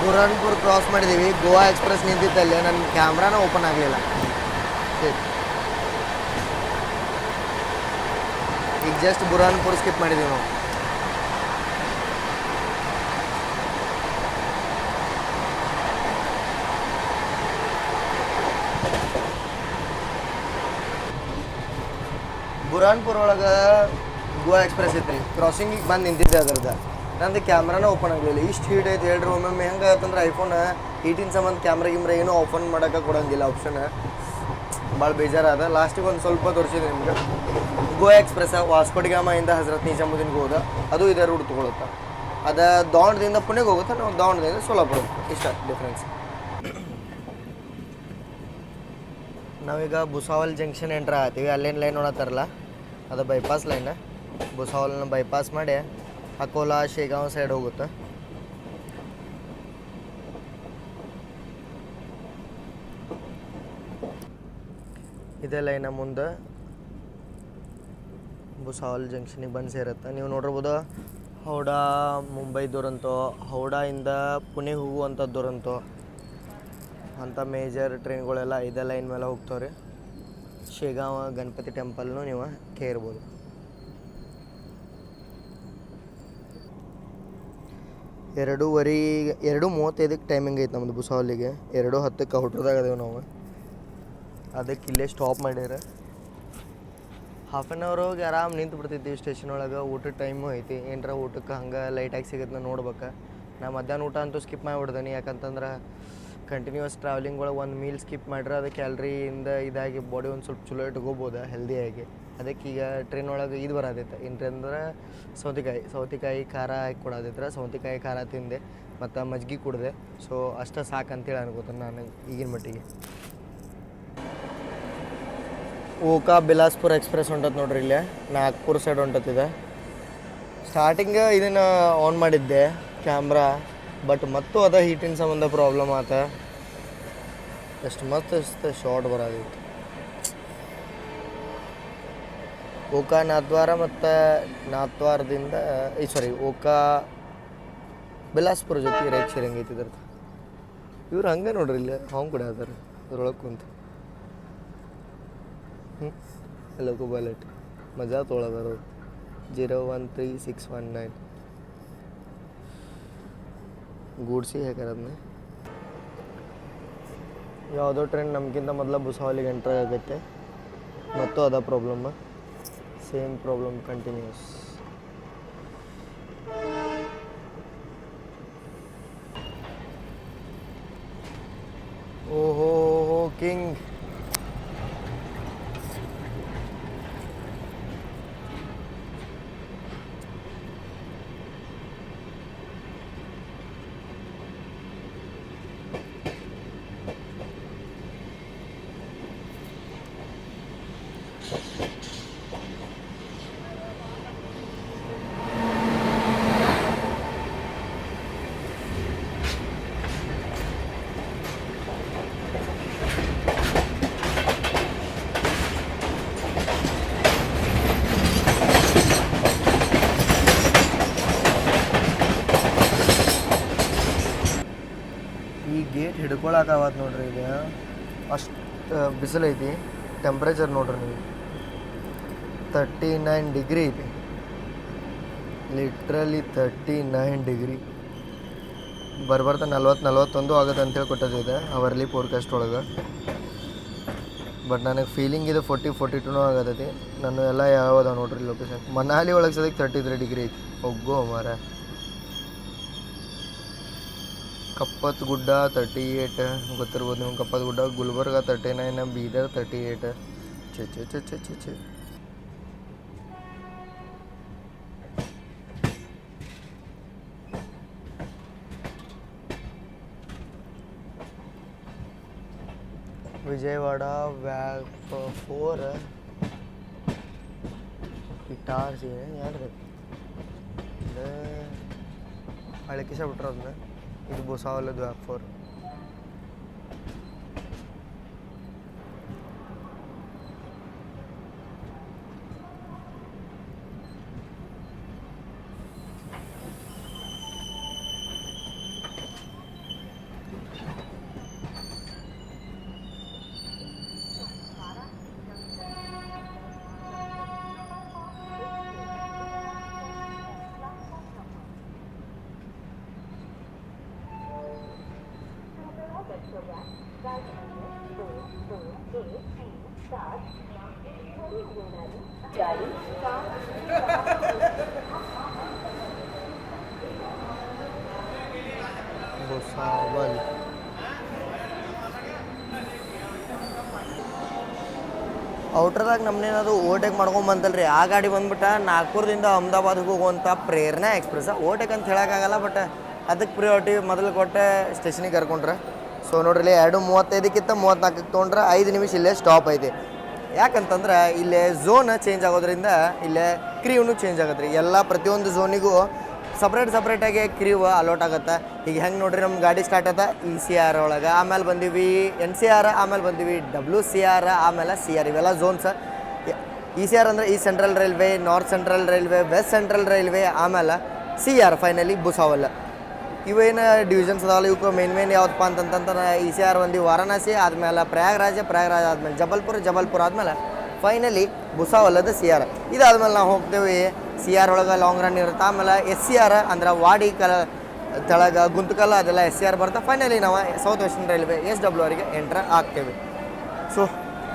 ಬುರಾನ್ಪುರ್ ಕ್ರಾಸ್ ಮಾಡಿದ್ದೀವಿ ಗೋವಾ ಎಕ್ಸ್ಪ್ರೆಸ್ ನಿಂತಿತ್ತಲ್ಲೇ ನನ್ನ ಕ್ಯಾಮ್ರಾನ ಓಪನ್ ಆಗಲಿಲ್ಲ ಈಗ ಜಸ್ಟ್ ಬುರಾನ್ಪುರ್ ಸ್ಕಿಪ್ ಮಾಡಿದ್ದೀವಿ ನಾವು ಬುರಾನ್ಪುರ ಒಳಗೆ ಗೋವಾ ಎಕ್ಸ್ಪ್ರೆಸ್ ಐತ್ರಿ ಕ್ರಾಸಿಂಗಿಗೆ ಬಂದು ನಿಂತಿದ್ದೆ ಅದ್ರದ್ದು ನಂದು ಕ್ಯಾಮ್ರಾನ ಓಪನ್ ಆಗಲಿಲ್ಲ ಇಷ್ಟು ಹೀಟ್ ಐತೆ ಹೇಳ್ರಿ ಒಮ್ಮೊಮ್ಮೆ ಹೆಂಗೆ ಆಯ್ತಂದ್ರೆ ಐಫೋನ್ ಹೀಟಿನ ಸಂಬಂಧ ಕ್ಯಾಮ್ರಾ ಗಿಮ್ರಾ ಏನೂ ಓಪನ್ ಮಾಡೋಕೆ ಕೊಡೋಂಗಿಲ್ಲ ಆಪ್ಷನ್ ಭಾಳ ಬೇಜಾರಾದ ಲಾಸ್ಟಿಗೆ ಒಂದು ಸ್ವಲ್ಪ ತೋರಿಸಿದೆ ನಿಮ್ಗೆ ಗೋವಾ ಎಕ್ಸ್ಪ್ರೆಸ್ ವಾಸ್ಕೋಡಿಗಾಮಿಂದ ಹಜರತ್ ನಿಜಾಮುದ್ದೀನ್ಗೆ ಹೋದ ಅದು ಇದೇ ರೂಟ್ ತೊಗೊಳುತ್ತೆ ಅದು ದಾವಣದಿಂದ ಪುಣೆಗೆ ಹೋಗುತ್ತೆ ನಾವು ದಾವಣದಿಂದ ಸೋಲಾಪುರ ಇಷ್ಟ ಡಿಫ್ರೆನ್ಸ್ ನಾವೀಗ ಭುಸಾವಲ್ ಜಂಕ್ಷನ್ ಎಂಟ್ರ್ ಆಗ್ತೀವಿ ಅಲ್ಲೇನು ಲೈನ್ ನೋಡತ್ತಾರಲ್ಲ ಅದು ಬೈಪಾಸ್ ಲೈನ್ ಭುಸಾವಲ್ನ ಬೈಪಾಸ್ ಮಾಡಿ ಅಕೋಲಾ ಶೇಗಾಂವ್ ಸೈಡ್ ಹೋಗುತ್ತೆ ಇದೇ ಲೈನ ಮುಂದೆ ಭುಸಾವಲ್ ಜಂಕ್ಷನಿಗೆ ಬಂದು ಸೇರುತ್ತೆ ನೀವು ನೋಡಿರ್ಬೋದು ಹೌಡಾ ಮುಂಬೈ ದುರಂತೋ ಹೌಡಾಯಿಂದ ಪುಣೆ ಹೋಗುವಂಥ ದುರಂತೋ ಅಂಥ ಮೇಜರ್ ಟ್ರೈನ್ಗಳೆಲ್ಲ ಇದೇ ಲೈನ್ ಮೇಲೆ ಹೋಗ್ತಾವ್ರಿ ಶೇಗಾಂವ ಗಣಪತಿ ಟೆಂಪಲ್ನು ನೀವು ಕೇರ್ಬೋದು 2:35 ಟೈಮಿಂಗ್ ಐತೆ ನಮ್ಮದು ಭುಸಾವಲ್ಲಿಗೆ 2:10 ಹುಟ್ರದಾಗ ಅದೇವು ನಾವು ಅದಕ್ಕೆ ಇಲ್ಲೇ ಸ್ಟಾಪ್ ಮಾಡ್ಯಾರ ಹಾಫ್ ಆನ್ ಅವರ್ ಹೋಗಿ ಆರಾಮ್ ನಿಂತು ಬಿಡ್ತಿದ್ವಿ ಸ್ಟೇಷನ್ ಒಳಗೆ ಊಟದ ಟೈಮು ಐತಿ ಏನರ ಊಟಕ್ಕೆ ಹಂಗೆ ಲೈಟಾಗಿ ಸಿಗುತ್ತೆ ನೋಡ್ಬೇಕು ನಾ ಮಧ್ಯಾಹ್ನ ಊಟ ಅಂತೂ ಸ್ಕಿಪ್ ಮಾಡಿಬಿಡ್ದೇನೆ ಯಾಕಂತಂದ್ರೆ ಕಂಟಿನ್ಯೂಸ್ ಟ್ರಾವೆಲಿಂಗ್ ಒಳಗೆ ಒಂದು ಮೀಲ್ ಸ್ಕಿಪ್ ಮಾಡ್ರೆ ಅದು ಕ್ಯಾಲ್ರಿಯಿಂದ ಇದಾಗಿ ಬಾಡಿ ಒಂದು ಸ್ವಲ್ಪ ಚಲೋ ಇಟ್ಕೋಬೋದು ಹೆಲ್ದಿಯಾಗಿ ಅದಕ್ಕೆ ಈಗ ಟ್ರೈನ್ ಒಳಗೆ ಇದು ಬರೋದೈತೆ ಏನಂದ್ರೆ ಸೌತೆಕಾಯಿ ಖಾರ ಹಾಕಿ ಕೊಡೋದೈತ್ರ ಸೌತೆಕಾಯಿ ಖಾರ ತಿಂದೆ ಮತ್ತು ಮಜ್ಜಿಗೆ ಕುಡಿದೆ ಸೊ ಅಷ್ಟೇ ಸಾಕಂತೇಳಿ ಅನ್ಕೋತೀನಿ ನಾನು ಈಗಿನ ಮಟ್ಟಿಗೆ ಓಕಾ ಬಿಲಾಸ್ಪುರ್ ಎಕ್ಸ್ಪ್ರೆಸ್ ಹೊಂಟತ್ ನೋಡ್ರಿ ಇಲ್ಲೇ ನಾಗ್ಪುರ್ ಸೈಡ್ ಹೊಂಟತ್ತಿದೆ ಸ್ಟಾರ್ಟಿಂಗ್ ಇದನ್ನು ಆನ್ ಮಾಡಿದ್ದೆ ಕ್ಯಾಮ್ರಾ ಬಟ್ ಮತ್ತು ಅದ ಹೀಟಿನ ಸಂಬಂಧ ಪ್ರಾಬ್ಲಮ್ ಆತ ಎಷ್ಟು ಮಸ್ತ್ ಶಾರ್ಟ್ ಬರೋದಿತ್ತು ಓಕಾ ನಾಥ್ವಾರ ಮತ್ತು ನಾಥ್ವಾರದಿಂದ ಓಕಾ ಬಿಲಾಸ್ಪುರ ಜೊತೆ ರೇಟ್ ಶೇರಿಂಗ್ ಐತಿ ಇದ್ರದ್ದು ಇವ್ರು ಹಂಗೆ ನೋಡ್ರಿ ಇಲ್ಲಿ ಹಾಂಗೆ ಕೂಡ ಅದಾರ ಅದ್ರೊಳಗೆ ಕುಂತು ಲೋಕೋ ಬಾಲೆಟ್ ಮಜಾ ತೊಗೊಳೋದಾರ 013619 ಗೂಡ್ಸಿ ಹೇಗಾರದ್ನ ಯಾವುದೋ ಟ್ರೈನ್ ನಮಗಿಂತ ಮೊದಲ ಭುಸಾವಲಿಗೆ ಎಂಟ್ರ್ ಆಗೈತೆ ಮತ್ತು ಅದ ಪ್ರಾಬ್ಲಮ್ ಸೇಮ್ ಪ್ರಾಬ್ಲಮ್ ಕಂಟಿನ್ಯೂಸ್ ಓಹೋ ಕಿಂಗ್ ಈ ಗೇಟ್ ಹಿಡ್ಕೊಳಕಾವತ್ ನೋಡ್ರಿ ಈಗ ಅಷ್ಟು ಬಿಸಿಲೈತಿ ಟೆಂಪ್ರೇಚರ್ ನೋಡ್ರಿ ನೀವು 39 ಡಿಗ್ರಿ ಐತಿ ಲಿಟ್ರಲಿ 39 ಡಿಗ್ರಿ ಬರ್ಬರ್ತಾ 41 ಆಗುತ್ತೆ ಅಂತೇಳಿ ಕೊಟ್ಟದಿದೆ ಅವರ್ಲಿ ಫೋರ್ಕಾಸ್ಟ್ ಒಳಗೆ ಬಟ್ ನನಗೆ ಫೀಲಿಂಗ್ ಇದು 42 ಆಗತೈತಿ ನಾನು ಎಲ್ಲ ಯಾವ್ದು ನೋಡ್ರಿ ಲೊಕೇಶನ್ ಮನಾಲಿ ಒಳಗೆ ಸದಕ್ಕೆ 33 ಡಿಗ್ರಿ ಐತಿ ಒಗ್ಗೋ ಮಾರ ಕಪ್ಪತ್ ಗುಡ್ಡ 38 ಗೊತ್ತಿರ್ಬೋದು ನೀವು ಕಪ್ಪತ್ ಗುಡ್ಡ ಗುಲ್ಬರ್ಗ 39 ಬೀದರ್ 38 ಚೆ ವಿಜಯವಾಡ ವ್ಯಾಪ್ 4 ಇಟಾರ್ಸಿ ಯಾರು ಹಳೆ ಕಿಸ ಬಿಟ್ರ ಅದನ್ನ ಇದು ಭುಸಾವಲದ್ದು ವ್ಯಾಪ್ 4 ಭುಸಾವಲ್. ಔಟ್ರದಾಗ ನಮ್ಮನೇನದು ಓವರ್ಟೇಕ್ ಮಾಡ್ಕೊಂಡು ಬಂತಲ್ರಿ, ಆ ಗಾಡಿ ಬಂದ್ಬಿಟ್ಟು ನಾಗ್ಪುರದಿಂದ ಅಹಮದಾಬಾದ್ಗೆ ಹೋಗುವಂಥ ಪ್ರೇರಣಾ ಎಕ್ಸ್ಪ್ರೆಸ್. ಓವರ್ಟೇಕ್ ಅಂತ ಹೇಳೋಕ್ಕಾಗಲ್ಲ, ಬಟ್ ಅದಕ್ಕೆ ಪ್ರಿಯಾರಿಟಿ ಮೊದಲು ಕೊಟ್ಟೆ ಸ್ಟೇಷನಿಗೆ ಕರ್ಕೊಂಡ್ರೆ. ಸೊ ನೋಡ್ರಿ, 2:35 34ಕ್ಕೆ ತೊಗೊಂಡ್ರೆ 5 ನಿಮಿಷ ಇಲ್ಲೇ ಸ್ಟಾಪ್ ಐತಿ. ಯಾಕಂತಂದ್ರೆ ಇಲ್ಲೇ ಝೋನ್ ಚೇಂಜ್ ಆಗೋದ್ರಿಂದ ಇಲ್ಲೇ ಕ್ರೀವ್ನು ಚೇಂಜ್ ಆಗತ್ತೆ ರೀ. ಎಲ್ಲ ಪ್ರತಿಯೊಂದು ಝೋನಿಗೂ ಸಪ್ರೇಟಾಗಿ ಕ್ರೀವ್ ಅಲೋಟ್ ಆಗುತ್ತೆ. ಈಗ ಹೆಂಗೆ ನೋಡ್ರಿ, ನಮ್ಮ ಗಾಡಿ ಸ್ಟಾರ್ಟ್ ಆತ ECR ಒಳಗೆ, ಆಮೇಲೆ ಬಂದೀವಿ NCR, ಆಮೇಲೆ ಬಂದೀವಿ WCR, ಆಮೇಲೆ CR. ಇವೆಲ್ಲ ಝೋನ್ಸ್. ECR ಅಂದರೆ ಈ central railway, north central railway, west central railway, ಆಮೇಲೆ CR ಫೈನಲಿ ಭುಸಾವಲ್. ಇವೇನು ಡಿವಿಷನ್ಸ್ ಅದಾವಲ್ಲ, ಇವಕ್ಕೆ ಮೇನ್ ಯಾವುದಪ್ಪ ಅಂತಂತಂದ್ರೆ ECR ಒಂದು ವಾರಣಾಸಿ, ಆದಮೇಲೆ ಪ್ರಯಾಗ್ರಾಜ್ ಆದಮೇಲೆ ಜಬಲ್ಪುರ ಆದಮೇಲೆ ಫೈನಲಿ ಭುಸಾವಲ್ಲದ CR. ಇದಾದ್ಮೇಲೆ ನಾವು ಹೋಗ್ತೇವೆ CR ಒಳಗೆ ಲಾಂಗ್ ರನ್ ಇರುತ್ತೆ. ಆಮೇಲೆ SCR ಅಂದ್ರೆ ವಾಡಿ ತೆಳಗ ಗುಂತಕಲ್ಲ, ಅದೆಲ್ಲ SCR ಬರುತ್ತೆ. ಫೈನಲಿ ನಾವು ಸೌತ್ ವೆಸ್ಟರ್ನ್ ರೈಲ್ವೆ SWRಗೆ ಎಂಟ್ರ್ ಆಗ್ತೇವೆ. ಸೊ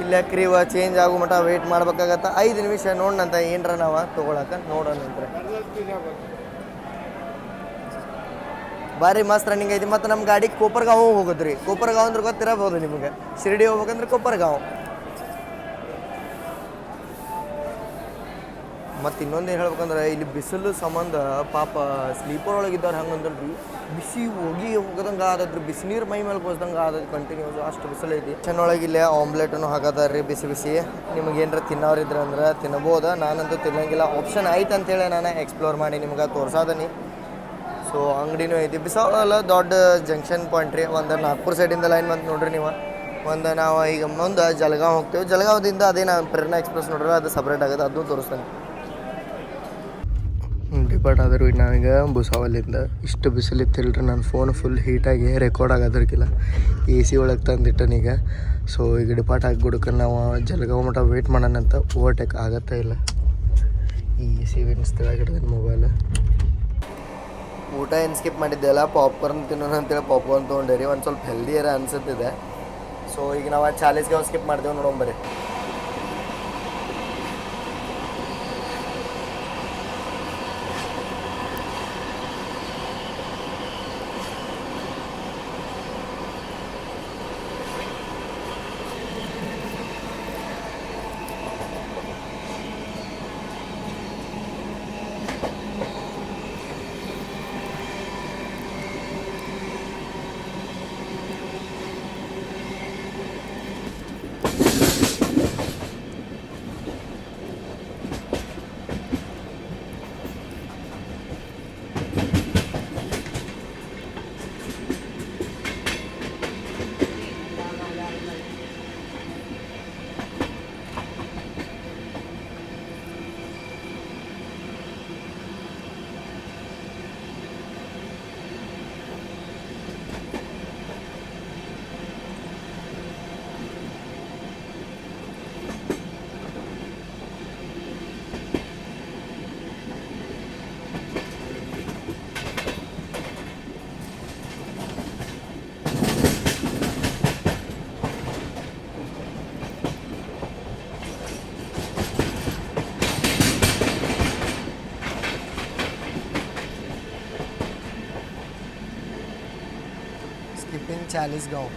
ಇಲ್ಲೇ ಕ್ರೀವ್ ಚೇಂಜ್ ಆಗೋ ಮಟ್ಟ ವೆಯ್ಟ್ ಮಾಡ್ಬೇಕಾಗತ್ತೆ. 5 ನಿಮಿಷ ನೋಡೋಣಂತ ಏನರ ನಾವು ತೊಗೊಳಕ್ಕೆ ನೋಡೋಣಂದ್ರೆ. ಭಾರಿ ಮಸ್ತ್ ರನ್ನಿಂಗ್ ಐತಿ. ಮತ್ತು ನಮ್ಮ ಗಾಡಿ ಕೋಪರ್ಗಾಂವ್ ಹೋಗೋದು ರೀ. ಕೋಪರ್ಗಾಂವ್ ಅಂದ್ರೆ ಗೊತ್ತಿರಬಹುದು ನಿಮಗೆ, ಶಿರಡಿ ಹೋಗ್ಬೇಕಂದ್ರೆ ಕೋಪರ್ಗಾಂವ್. ಮತ್ತು ಇನ್ನೊಂದು ಏನು ಹೇಳ್ಬೇಕಂದ್ರೆ, ಇಲ್ಲಿ ಬಿಸಿಲು ಸಂಬಂಧ ಪಾಪ ಸ್ಲೀಪರ್ ಒಳಗಿದ್ದವ್ರು ಹಂಗೆ ಅಂದ್ರಿ, ಬಿಸಿ ಹೋಗಿ ಹೋಗೋದಂಗೆ ಆದದ್ರಿ, ಬಿಸಿನೀರು ಮೈ ಮೇಲೆ ಕೋಸ್ದಂಗೆ ಆದದ್ದು ಕಂಟಿನ್ಯೂಸ್, ಅಷ್ಟು ಬಿಸಿಲು ಐತಿ. ಚೆನ್ನೊಳಗೆ ಇಲ್ಲೇ ಆಮ್ಲೆಟನ್ನು ಹಾಕದಾರ ರೀ ಬಿಸಿ. ನಿಮಗೆ ಏನರ ತಿನ್ನೋರಿದ್ರೆ ಅಂದ್ರೆ ತಿನ್ನಬೋದು. ನಾನಂತೂ ತಿನ್ನಂಗಿಲ್ಲ, ಆಪ್ಷನ್ ಐತೆ ಅಂತೇಳಿ ನಾನು ಎಕ್ಸ್ಪ್ಲೋರ್ ಮಾಡಿ ನಿಮ್ಗೆ ತೋರ್ಸಾದನಿ. ಸೊ ಅಂಗಡಿನೂ ಐತಿ. ಬಿಸಾವಲ್ಲ ದೊಡ್ಡ ಜಂಕ್ಷನ್ ಪಾಯಿಂಟ್ ರೀ. ಒಂದು ನಾಗ್ಪುರ ಸೈಡಿಂದ ಲೈನ್ ಬಂತು ನೋಡ್ರಿ ನೀವು. ಒಂದು ನಾವು ಈಗ ಮುಂದೆ ಜಲಗಾಂವ್ ಹೋಗ್ತೇವೆ. ಜಲಗಾಂವದಿಂದ ಅದೇ ನಾನು ಪ್ರೇರಣಾ ಎಕ್ಸ್ಪ್ರೆಸ್ ನೋಡ್ರಿ, ಅದು ಸಪ್ರೇಟ್ ಆಗುತ್ತೆ, ಅದನ್ನು ತೋರಿಸ್ತಾನೆ. ಡಿಪಾರ್ಟ್ ಆದರೂ ನಾವೀಗ ಭುಸಾವಲ್ಲಿಂದ. ಇಷ್ಟು ಬಿಸಿಲಿತ್ತಿಲ್ರಿ, ನನ್ನ ಫೋನ್ ಫುಲ್ ಹೀಟಾಗಿ ರೆಕಾರ್ಡ್ ಆಗೋದ್ರಕ್ಕಿಲ್ಲ. AC ಒಳಗೆ ತಂದಿಟ್ಟನೀಗ. ಸೊ ಈಗ ಡಿಪಾರ್ಟ್ ಆಗಿಬಿಡಕ್ಕೆ ನಾವು ಜಲಗಾಂವ್ ಮಟ್ಟ ವೆಯ್ಟ್ ಮಾಡೋಣಂತ. ಓವರ್ಟೇಕ್ ಆಗತ್ತೇ ಇಲ್ಲ. ಈ AC ವಿನ್ಸ್ತಿಳಗಿಡ್ದೇನೆ ಮೊಬೈಲ್. ಊಟ ಏನು ಸ್ಕಿಪ್ ಮಾಡಿದ್ದೆಲ್ಲ, ಪಾಪ್ಕಾರ್ನ್ ತಿನ್ನೋಣ ಅಂತೇಳಿ ಪಾಪ್ಕಾರ್ನ್ ತೊಗೊಂಡೇರಿ. ಒಂದು ಸ್ವಲ್ಪ ಹೆಲ್ದಿಯರ ಅನ್ಸುತ್ತಿದೆ. ಸೊ ಈಗ ನಾವು 40 ಗಾಂವ್ ಸ್ಕಿಪ್ ಮಾಡ್ದೇವೆ ನೋಡೋಂಬರಿ. स्किपिंग 40 गाँव.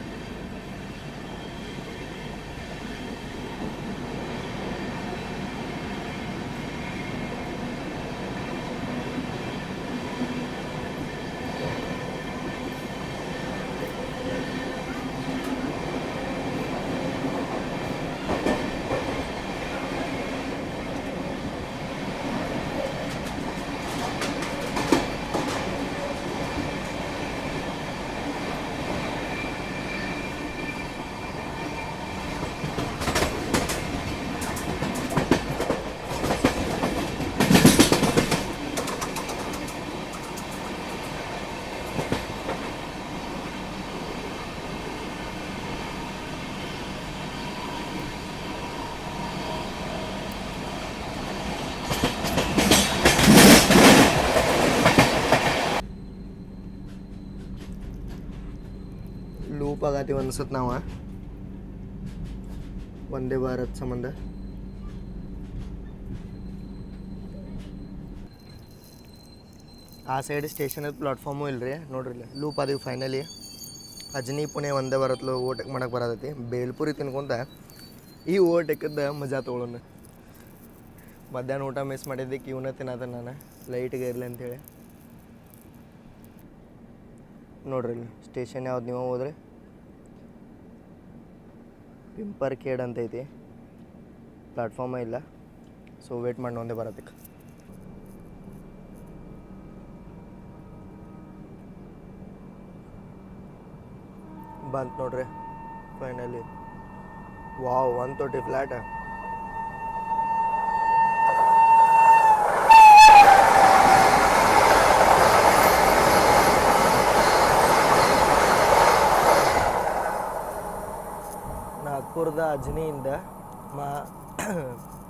ಮಾಡತ್ತೀವಿ ಅನ್ಸುತ್ತೆ ನಾವು ವಂದೇ ಭಾರತ್ ಸಂಬಂಧ. ಆ ಸೈಡ್ ಸ್ಟೇಷನ್ ಪ್ಲಾಟ್ಫಾರ್ಮು ಇಲ್ಲರಿ ನೋಡ್ರಿ ಇಲ್ಲಿ ಲೂಪ್ ಅದೀವಿ ಫೈನಲಿ. ಅಜ್ನಿ ಪುಣೆ ವಂದೇ ಭಾರತ್ಲು ಓಟಕ್ಕೆ ಮಾಡಕ್ಕೆ ಬರತೈತಿ. ಬೇಲ್ಪುರಿ ತಿನ್ಕೊಂತ ಈ ಓಟಕ್ಕದ ಮಜಾ ತೊಗೊಳೋಣ. ಮಧ್ಯಾಹ್ನ ಊಟ ಮಿಸ್ ಮಾಡಿದ್ದಕ್ಕೆ ಇವನ್ನ ತಿನ್ನದ ನಾನು ಲೈಟ್ಗೆ ಇರಲಿ ಅಂಥೇಳಿ. ನೋಡ್ರಿ ಇಲ್ಲಿ ಸ್ಟೇಷನ್ ಯಾವ್ದು ನೀವು ಹೋದ್ರೆ ಪಿಂಪರ್ ಖೇಡ್ ಅಂತ ಐತಿ. ಪ್ಲಾಟ್ಫಾರ್ಮ ಇಲ್ಲ, ಸೊ ವೇಟ್ ಮಾಡಿ ಒಂದೇ ಬರೋದಕ್ಕೆ. ಬಂತು ನೋಡ್ರಿ ಫೈನಲಿ. Wow 130 flat.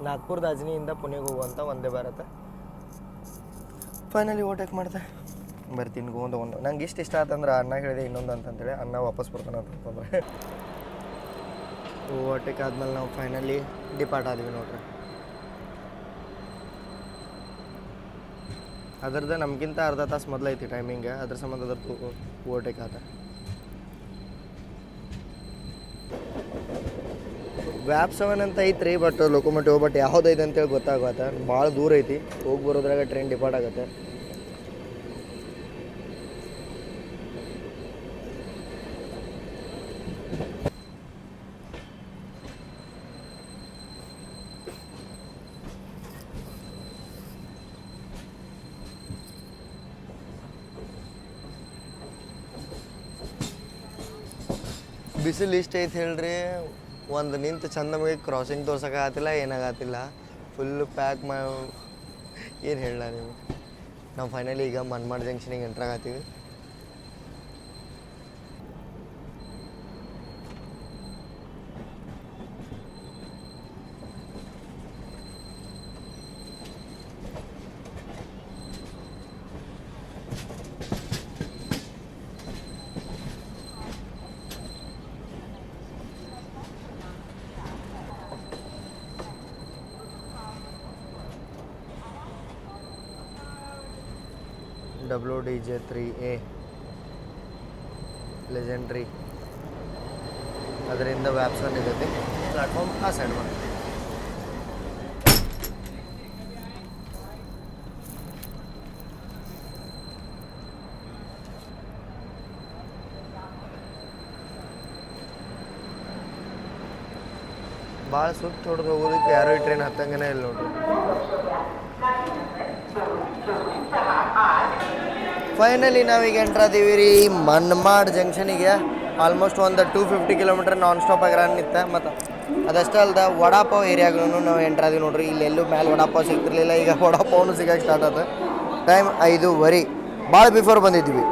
ನಾಗ್ಪುರದ ಅಜ್ನಿಯಿಂದ ಪುಣೆಗೆ ಹೋಗುವಂಥ ವಂದೇ ಭಾರತ ಫೈನಲಿ ಓಟೇಕ್ ಮಾಡ್ದೆ. ಬರ್ತೀನಿ ಒಂದು ನಂಗೆ ಇಷ್ಟ ಆತಂದ್ರೆ ಅನ್ನ ಹೇಳಿದೆ ಇನ್ನೊಂದು ಅಂತಂತೇಳಿ ಅನ್ನ ವಾಪಸ್ ಬರ್ತಾನೆ ಅಂತಂದ್ರೆ ಓವರ್ಟೇಕ್ ಆದ್ಮೇಲೆ ನಾವು ಫೈನಲಿ ಡಿಪಾರ್ಟ್ ಆದ್ವಿ ನೋಡ್ರಿ. ಅದ್ರದ್ದು ನಮಗಿಂತ ಅರ್ಧ ತಾಸು ಮೊದಲೈತಿ ಟೈಮಿಂಗ್, ಅದ್ರ ಸಂಬಂಧ ಅದ್ರದ್ದು ಓವರ್ಟೇಕ್ ಆತ. ವ್ಯಾಪ್ 7 ಅಂತ ಐತ್ರಿ, ಬಟ್ ಲೊಕೊಮೋಟಿವ್ ಬಟ್ ಯಾವುದೈತೆ ಅಂತೇಳಿ ಗೊತ್ತಾಗತ್ತೆ. ಭಾಳ ದೂರ ಐತಿ, ಹೋಗಿ ಬರೋದ್ರಾಗ ಟ್ರೈನ್ ಡಿಪಾರ್ಟ್ ಆಗುತ್ತೆ. ಬಿಸಿಲು ಇಷ್ಟ ಐತೆ ಹೇಳ್ರಿ, ಒಂದು ನಿಂತು ಚಂದ ನಮಗೆ ಕ್ರಾಸಿಂಗ್ ತೋರ್ಸೋಕ್ಕಾಗತ್ತಿಲ್ಲ, ಏನಾಗತ್ತಿಲ್ಲ. ಫುಲ್ ಪ್ಯಾಕ್ ಏನು ಹೇಳ ನೀವು. ನಾವು ಫೈನಲಿ ಈಗ ಮನ್ಮಾಡ್ ಜಂಕ್ಷನಿಗೆ ಎಂಟ್ರ್ ಆಗತ್ತೀವಿ. WDJ3A ಲೆಜೆಂಡ್ರಿ, ಅದರಿಂದ ವ್ಯಾಪ್ 7 ಇರುತ್ತೆ. ಪ್ಲಾಟ್ಫಾರ್ಮ್ ಆ ಸೈಡ್ ಮಾಡಿ. ಭಾಳ ಸುತ್ತ ಹೊಡೆದು ಹೋಗೋದಕ್ಕೆ ಯಾರೋ ಈ ಟ್ರೈನ್ ಹತ್ತಂಗನೇ ಇಲ್ಲ ನೋಡ್ರಿ. ಫೈನಲಿ ನಾವೀಗ ಎಂಟ್ರ್ ಆದೀವಿ ರೀ ಮನ್ಮಾಡ್ ಜಂಕ್ಷನಿಗೆ. ಆಲ್ಮೋಸ್ಟ್ ಒಂದು 250 ಕಿಲೋಮೀಟರ್ ನಾನ್ ಸ್ಟಾಪ್ ಆಗಿ ರನ್ ಇತ್ತು. ಮತ್ತು ಅದಷ್ಟೇ ಅಲ್ದ ವಡಾಪಾವ್ ಏರಿಯಾಗೂ ನಾವು ಎಂಟ್ರ್ ಆದೀವಿ ನೋಡ್ರಿ. ಇಲ್ಲೆಲ್ಲೂ ಮೇಲೆ ವಡಾಪಾವ್ ಸಿಗ್ತಿರ್ಲಿಲ್ಲ, ಈಗ ವಡಾಪಾವ್ನು ಸಿಗೋಕ್ಕೆ ಸ್ಟಾರ್ಟ್ ಆಯ್ತು. ಟೈಮ್ 5:30, ಭಾಳ ಬಿಫೋರ್ ಬಂದಿದ್ವಿ.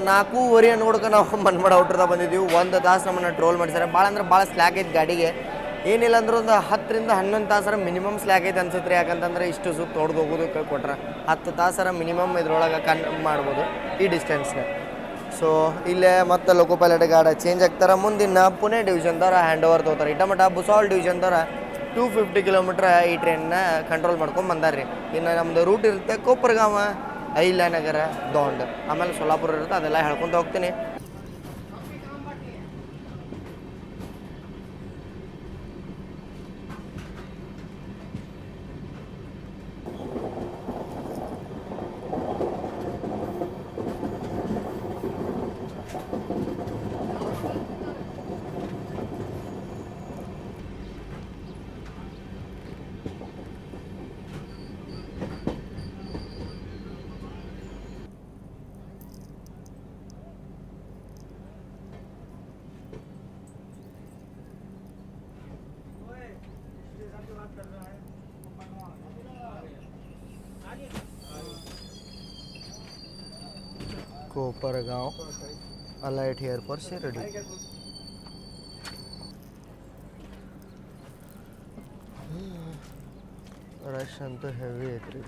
4:30 ನೋಡ್ಕೊಂಡು ನಾವು ಮನ್ಮಾಡ್ ಔಟ್ರದಾಗ ಬಂದಿದ್ದೀವಿ. 1 ತಾಸು ನಮ್ಮನ್ನು ಟ್ರೋಲ್ ಮಾಡಿದ್ದಾರೆ. ಭಾಳ ಅಂದ್ರೆ ಭಾಳ ಸ್ಲ್ಯಾಕ್ ಐತೆ ಗಾಡಿಗೆ. ಏನಿಲ್ಲ ಅಂದ್ರೆ ಒಂದು 10 ರಿಂದ 11 ತಾಸರ ಮಿನಿಮಮ್ ಸ್ಲ್ಯಾಕ್ ಐತೆ ಅನ್ಸುತ್ತೆ ರೀ. ಯಾಕಂತಂದ್ರೆ ಇಷ್ಟು ಸುತ್ತ ಹೊಡೆದು ಹೋಗೋದಕ್ಕೆ ಕೊಟ್ರೆ 10 ತಾಸರ ಮಿನಿಮಮ್ ಇದ್ರೊಳಗೆ ಮಾಡ್ಬೋದು ಈ ಡಿಸ್ಟೆನ್ಸ್ನ. ಸೊ ಇಲ್ಲೇ ಮತ್ತು ಲೋಕೋ ಪೈಲಟ್ ಗಾಡಿ ಚೇಂಜ್ ಆಗ್ತಾರೆ. ಮುಂದಿನ ಪುಣೆ ಡಿವಿಷನ್ದವ್ರು ಹ್ಯಾಂಡ್ ಓವರ್ ತೊಗೋತಾರೆ. ಇಟಮಟ ಬುಸಾಲ್ ಡಿವಿಷನ್ದವ್ರು 250 ಕಿಲೋಮೀಟ್ರ್ ಈ ಟ್ರೈನ್ನ ಕಂಟ್ರೋಲ್ ಮಾಡ್ಕೊಂಡು ಬಂದಾರ್ರಿ. ಇನ್ನು ನಮ್ಮದು ರೂಟ್ ಇರುತ್ತೆ ಕೊಪ್ಪರಗಾವ, ಅಹಿಲ್ಯಾನಗರ, ದೌಂಡ್, ಆಮೇಲೆ ಸೊಲ್ಲಾಪುರ ಇರುತ್ತೆ. ಅದೆಲ್ಲ ಹೇಳ್ಕೊತ ಹೋಗ್ತೀನಿ. Kopargaon alight here for Shirdi. Rush ಅಂತೂ ಹೆವಿ ಐತ್ರಿ.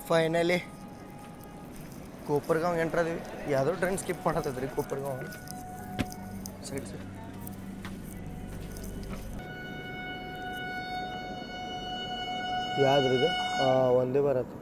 ಫೈನಲಿ ಕೋಪರ್ಗಾಂವ್ ಎಂಟ್ರದೀವಿ. ಯಾವುದೋ ಟ್ರೈನ್ ಸ್ಕಿಪ್ ಮಾಡತ್ತದ್ರಿ ಕೋಪರ್ಗಾಂವ್ ಸೈಡ್ ಸೈಡ್. ಯಾವ್ದ್ರಿದು ಒಂದೇ ಬರತ್ತೆ.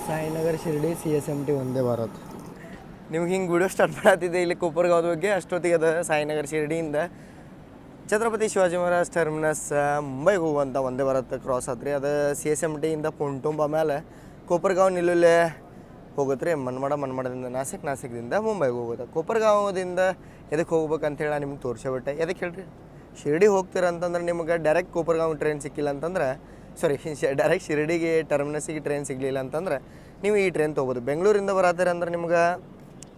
ಸಾಯಿನಗರ್ ಶಿರ್ಡಿ CSMT ಒಂದೇ ಭಾರತ್. ನಿಮ್ಗೆ ಹಿಂಗೆ ವಿಡಿಯೋ ಸ್ಟಾರ್ಟ್ ಮಾಡತ್ತಿದ್ದೆ ಇಲ್ಲಿ ಕೋಪರ್ಗಾಂವ್ದ ಬಗ್ಗೆ. ಅಷ್ಟೊತ್ತಿಗೆ ಅದು ಸಾಯಿನಗರ್ ಶಿರ್ಡಿಯಿಂದ ಛತ್ರಪತಿ ಶಿವಾಜಿ ಮಹಾರಾಜ್ ಟರ್ಮಿನಸ್ ಮುಂಬೈಗೆ ಹೋಗುವಂಥ ಒಂದೇ ಭಾರತ್ ಕ್ರಾಸ್ ಆತ್ರಿ. ಅದು CSMT ಇಂದ ಪುಂಟುಂಬ ಮೇಲೆ ಕೋಪರ್ಗಾಂವ್ ನಿಲ್ಲುಲೆ ಹೋಗುತ್ತೆ ರೀ. ಮನ್ಮಾಡದಿಂದ ನಾಸಿಕ್ದಿಂದ ಮುಂಬೈಗೆ ಹೋಗುತ್ತೆ. ಕೋಪರ್ಗಾಂವದಿಂದ ಎದಕ್ಕೆ ಹೋಗ್ಬೇಕಂತೇಳಿ ನಾನು ನಿಮ್ಗೆ ತೋರಿಸ್ಬಿಟ್ಟೆ. ಎದಕ್ಕೆ ಹೇಳ್ರಿ, ಶಿರ್ಡಿ ಹೋಗ್ತೀರ ಅಂತಂದ್ರೆ ನಿಮ್ಗೆ ಡೈರೆಕ್ಟ್ ಕೋಪರ್ಗಾಂವ್ ಟ್ರೈನ್ ಸಿಕ್ಕಿಲ್ಲ ಅಂತಂದ್ರೆ, ಡೈರೆಕ್ಟ್ ಶಿರ್ಡಿಗೆ ಟರ್ಮಿನಸ್ಸಿಗೆ ಟ್ರೈನ್ ಸಿಗಲಿಲ್ಲ ಅಂತಂದ್ರೆ ನೀವು ಈ ಟ್ರೈನ್ ತೊಗೋಬೋದು. ಬೆಂಗಳೂರಿಂದ ಬರತ್ತೀರ ಅಂದ್ರೆ ನಿಮ್ಗೆ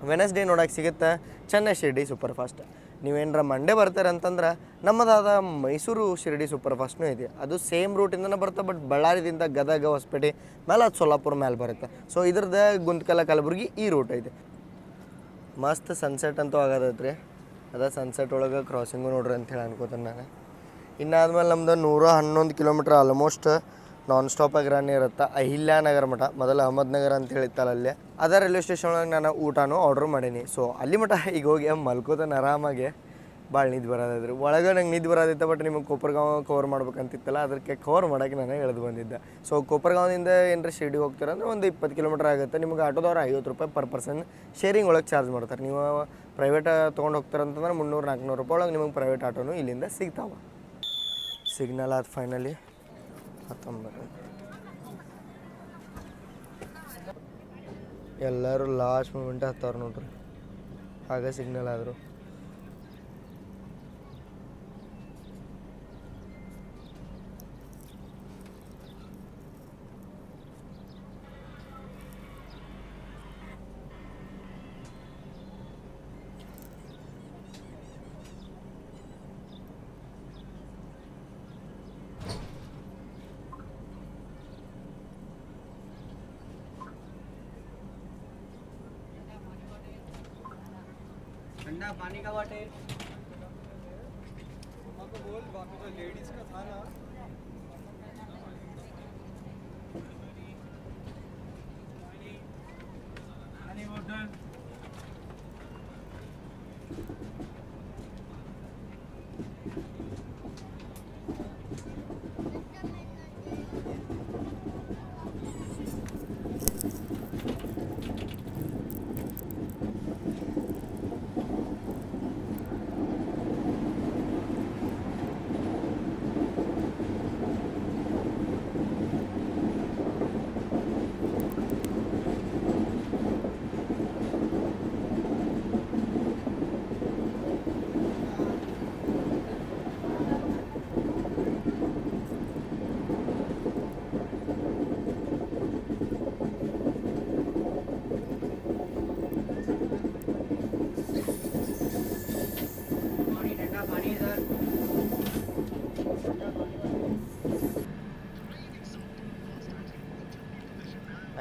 ವೆನಸ್ಡೇ ನೋಡೋಕೆ ಸಿಗುತ್ತೆ ಚೆನ್ನೈ ಶಿರ್ಡಿ ಸೂಪರ್ ಫಾಸ್ಟ್. ನೀವೇನಾರ ಮಂಡೇ ಬರ್ತಾರೆ ಅಂತಂದ್ರೆ ನಮ್ಮದಾದ ಮೈಸೂರು ಶಿರ್ಡಿ ಸೂಪರ್ ಫಾಸ್ಟ್ನೂ ಇದೆ. ಅದು ಸೇಮ್ ರೂಟಿಂದನೇ ಬರುತ್ತೆ, ಬಟ್ ಬಳ್ಳಾರಿದಿಂದ ಗದಗ ಹೊಸಪೇಟೆ ಮೇಲೆ ಅದು ಸೊಲ್ಲಾಪುರ ಮೇಲೆ ಬರುತ್ತೆ. ಸೊ ಇದ್ರದ್ದು ಗುಂತ್ಕಲ ಕಲಬುರ್ಗಿ ಈ ರೂಟ್ ಐತೆ. ಮಸ್ತ್ ಸನ್ಸೆಟ್ ಅಂತೂ ಆಗತೈತೆ ರೀ. ಅದ ಸನ್ಸೆಟ್ ಒಳಗೆ ಕ್ರಾಸಿಂಗು ನೋಡ್ರಿ ಅಂತೇಳಿ ಅನ್ಕೋತೀನಿ ನಾನು. ಇನ್ನಾದ್ಮೇಲೆ ನಮ್ದು 111 ಕಿಲೋಮೀಟ್ರ್ ಆಲ್ಮೋಸ್ಟ್ ನಾನ್ ಸ್ಟಾಪಾಗಿ ರನ್ ಇರುತ್ತೆ. ಅಹಿಲ್ಯಾನಗರ ಮಠ, ಮೊದಲು ಅಹಮದ್ನಗರ ಅಂತ ಹೇಳಿತ್ತಲ್ಲ ಅಲ್ಲೇ, ಅದೇ ರೈಲ್ವೆ ಸ್ಟೇಷನ್ ಒಳಗೆ ನಾನು ಊಟನೂ ಆರ್ಡ್ರ್ ಮಾಡೀನಿ. ಸೊ ಅಲ್ಲಿ ಮಠ ಈಗ ಹೋಗಿ ಮಲ್ಕೋತಾನೆ ಆರಾಮಾಗಿ. ಭಾಳ ನಿದ್ದೆ ಬರೋದಿದ್ರಿ ಒಳಗೆ. ನಂಗೆ ನಿದ್ದೆ ಬರೋದಿತ್ತು, ಬಟ್ ನಿಮಗೆ ಕೋಪರ್ಗಾಂವ್ ಕವರ್ ಮಾಡ್ಬೇಕಂತಿತ್ತಲ್ಲ, ಅದಕ್ಕೆ ಕವರ್ ಮಾಡೋಕ್ಕೆ ನಾನು ಎಳೆದು ಬಂದಿದ್ದೆ. ಸೊ ಕೋಪರ್ಗಾಂವ್ದಿಂದ ಏನರ ಶಿರ್ಡಿ ಹೋಗ್ತೀರ ಅಂದ್ರೆ ಒಂದು 20 ಕಿಲೋಮೀಟ್ರ್ ಆಗುತ್ತೆ. ನಿಮ್ಗೆ ಆಟೋದವ್ರು 50 ರೂಪಾಯಿ ಪರ್ ಪರ್ಸನ್ ಶೇರಿಂಗ್ ಒಳಗೆ ಚಾರ್ಜ್ ಮಾಡ್ತಾರೆ. ನೀವು ಪ್ರೈವೇಟ್ ತೊಗೊಂಡು ಹೋಗ್ತಾರಂತಂದ್ರೆ 300-400 ರೂಪಾಯಿ ಒಳಗೆ ನಿಮಗೆ ಪ್ರೈವೇಟ್ ಆಟೋನು ಇಲ್ಲಿಂದ ಸಿಗ್ತಾವೆ. ಸಿಗ್ನಲ್ ಆದ ಫೈನಲಿ 19. ಎಲ್ಲರೂ ಲಾಸ್ಟ್ ಮೂಮೆಂಟ್ ಹತ್ತವ್ರು ನೋಡ್ರಿ. ಹಾಗೆ ಸಿಗ್ನಲ್ ಆದರು. ठंडा पानी का बॉटल बोल, बाकी जो लेडीज का था ना पानी बोतल.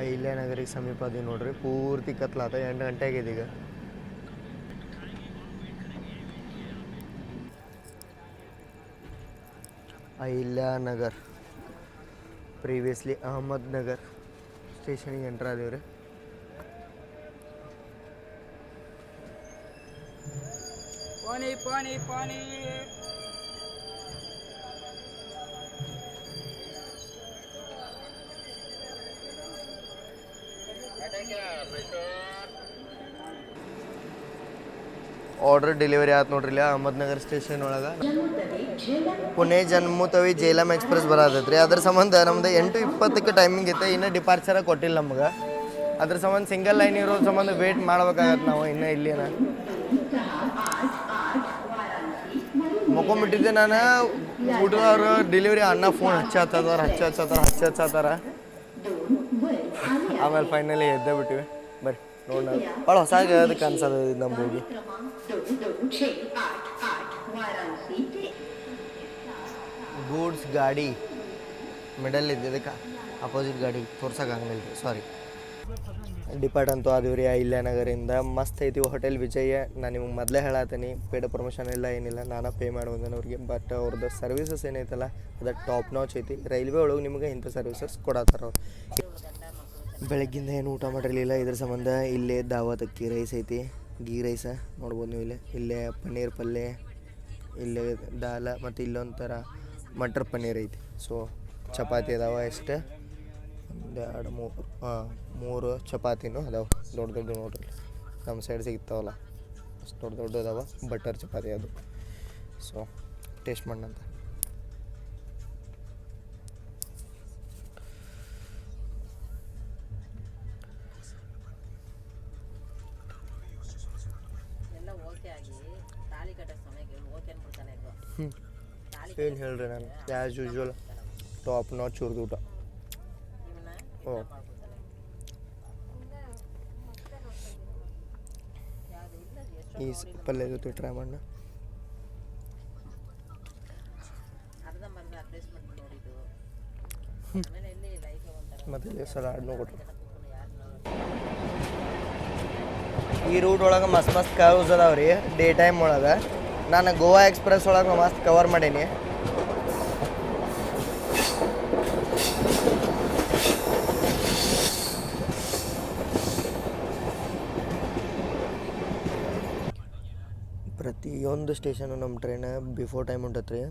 ಅಹಿಲ್ಯಾನಗರಿಗೆ ಸಮೀಪ ಅದೀವಿ ನೋಡ್ರಿ. ಪೂರ್ತಿ ಕತ್ಲಾತ. 8 ಗಂಟೆ ಆಗಿದೆ ಈಗ. ಅಹಿಲ್ಯಾನಗರ್, ಪ್ರೀವಿಯಸ್ಲಿ ಅಹಮದ್ನಗರ್ ಸ್ಟೇಷನಿಗೆ ಎಂಟ್ರ್ ಆದೀವಿ ರೀ. पानी पानी पानी. ಆರ್ಡರ್ ಡೆಲಿವರಿ ಆಯ್ತು ನೋಡ್ರಿ ಇಲ್ಲ ಅಹಮದ್ನಗರ್ ಸ್ಟೇಷನ್ ಒಳಗೆ. ಪುಣೆ ಜಮ್ಮು ಜೇಲಂ ಎಕ್ಸ್ಪ್ರೆಸ್ ಬರತೈತೆ ರೀ. ಅದ್ರ ಸಂಬಂಧ ನಮ್ದು 8:20ಕ್ಕೆ ಟೈಮಿಂಗ್ ಐತೆ. ಇನ್ನೂ ಡಿಪಾರ್ಚರ ಕೊಟ್ಟಿಲ್ಲ ನಮ್ಗೆ. ಅದ್ರ ಸಂಬಂಧ ಸಿಂಗಲ್ ಲೈನ್ ಇರೋ ಸಂಬಂಧ ವೇಟ್ ಮಾಡ್ಬೇಕಾಗತ್ತೆ ನಾವು ಇನ್ನೂ ಇಲ್ಲಿನ. ಮಕ್ಕೊಂಬಿಟ್ಟಿದ್ದೆ ನಾನು. ಊಟದವ್ರು ಡೆಲಿವರಿ ಅಣ್ಣ ಫೋನ್ ಹಚ್ಚತ್ತಾರ. ಆಮೇಲೆ ಫೈನಲಿ ಎದ್ದೇ ಬಿಟ್ಟಿವಿ. ಬರ್ರಿ ನೋಡೋಣ. ಭಾಳ ಹೊಸ ಅದಕ್ಕೆ ಅನ್ಸೋದು ನಮ್ಮ ಹೋಗಿ. ಗೂಡ್ಸ್ ಗಾಡಿ ಮಿಡಲ್ ಇದ್ದು ಇದಕ್ಕೆ ಅಪೋಸಿಟ್ ಗಾಡಿ ತೋರ್ಸೋಕ್ಕಾಗಲಿಲ್ಲ ರೀ ಸಾರಿ. ಡಿಪಾರ್ಟ್ ಅಂತೂ ಆದೀವಿ ರೀ ಇಲ್ಯಾನಗರಿಂದ. ಮಸ್ತ್ ಐತಿ ಹೋಟೆಲ್ ವಿಜಯ. ನಾನು ನಿಮ್ಗೆ ಮೊದಲೇ ಹೇಳತ್ತೀನಿ, ಪೇಡ್ ಪ್ರಮೋಷನ್ ಇಲ್ಲ ಏನಿಲ್ಲ, ನಾನು ಪೇ ಮಾಡಿ ಬಂದೇನೆ ಅವ್ರಿಗೆ. ಬಟ್ ಅವ್ರದ್ದು ಸರ್ವಿಸಸ್ ಏನೈತಲ್ಲ ಅದು ಟಾಪ್ ನಾಚ್ ಐತಿ. ರೈಲ್ವೆ ಒಳಗೆ ನಿಮ್ಗೆ ಇಂಥ ಸರ್ವಿಸಸ್ ಕೊಡತ್ತಾರ ಅವ್ರು. ಬೆಳಗ್ಗಿಂದ ಏನು ಊಟ ಮಾಡಿರಲಿಲ್ಲ, ಇದ್ರ ಸಂಬಂಧ ಇಲ್ಲೇ ದಾವತ್ ಅಕ್ಕಿ ರೈಸ್ ಐತಿ, ಗೀ ರೈಸ ನೋಡ್ಬೋದು ನೀವು. ಇಲ್ಲೇ ಪನ್ನೀರ್ ಪಲ್ಯ, ಇಲ್ಲೇ ದಾಲ, ಮತ್ತು ಇಲ್ಲೊಂಥರ ಮಟರ್ ಪನ್ನೀರ್ ಐತಿ. ಸೊ ಚಪಾತಿ ಅದಾವ ಎಷ್ಟು, 1 2 3 ಚಪಾತಿನೂ ಅದಾವೆ ದೊಡ್ಡ ದೊಡ್ಡ. ನೋಡ್ರಿ ನಮ್ಮ ಸೈಡ್ ಸಿಗ್ತಾವಲ್ಲ ಅಷ್ಟು ದೊಡ್ಡ ದೊಡ್ಡ ಅದಾವ ಬಟರ್ ಚಪಾತಿ ಅದು. ಸೊ ಟೇಸ್ಟ್ ಮಾಡಂತ. ಏನು ಹೇಳ್ರಿ, ನಾನು ಆ್ಯಸ್ ಯೂಶ್ವಲ್ ಟಾಪ್ ನಾಚ್ ಚೂರ್ದು ಊಟ. ಓ ಈ ಪಲ್ಯ ಜೊತೆ ಟ್ರೈ ಮಾಡೋಣ. ಮತ್ತು ಇಲ್ಲಿ ಸಲಾಡ್ನೂ ಕೊಟ್ಟರು. ಈ ರೂಟ್ ಒಳಗೆ ಮಸ್ತ್ ಮಸ್ತ್ ಕರ್ವ್ಸ್ ಅದಾವ ರೀ. ಡೇ ಟೈಮ್ ಒಳಗೆ ನಾನು ಗೋವಾ ಎಕ್ಸ್ಪ್ರೆಸ್ ಒಳಗೆ ಮಸ್ತ್ ಕವರ್ ಮಾಡೀನಿ. ಪ್ರತಿಯೊಂದು ಸ್ಟೇಷನು ನಮ್ಮ ಟ್ರೈನ್ ಬಿಫೋರ್ ಟೈಮ್ ಹೊಂಟತ್ತೆ ರೀ.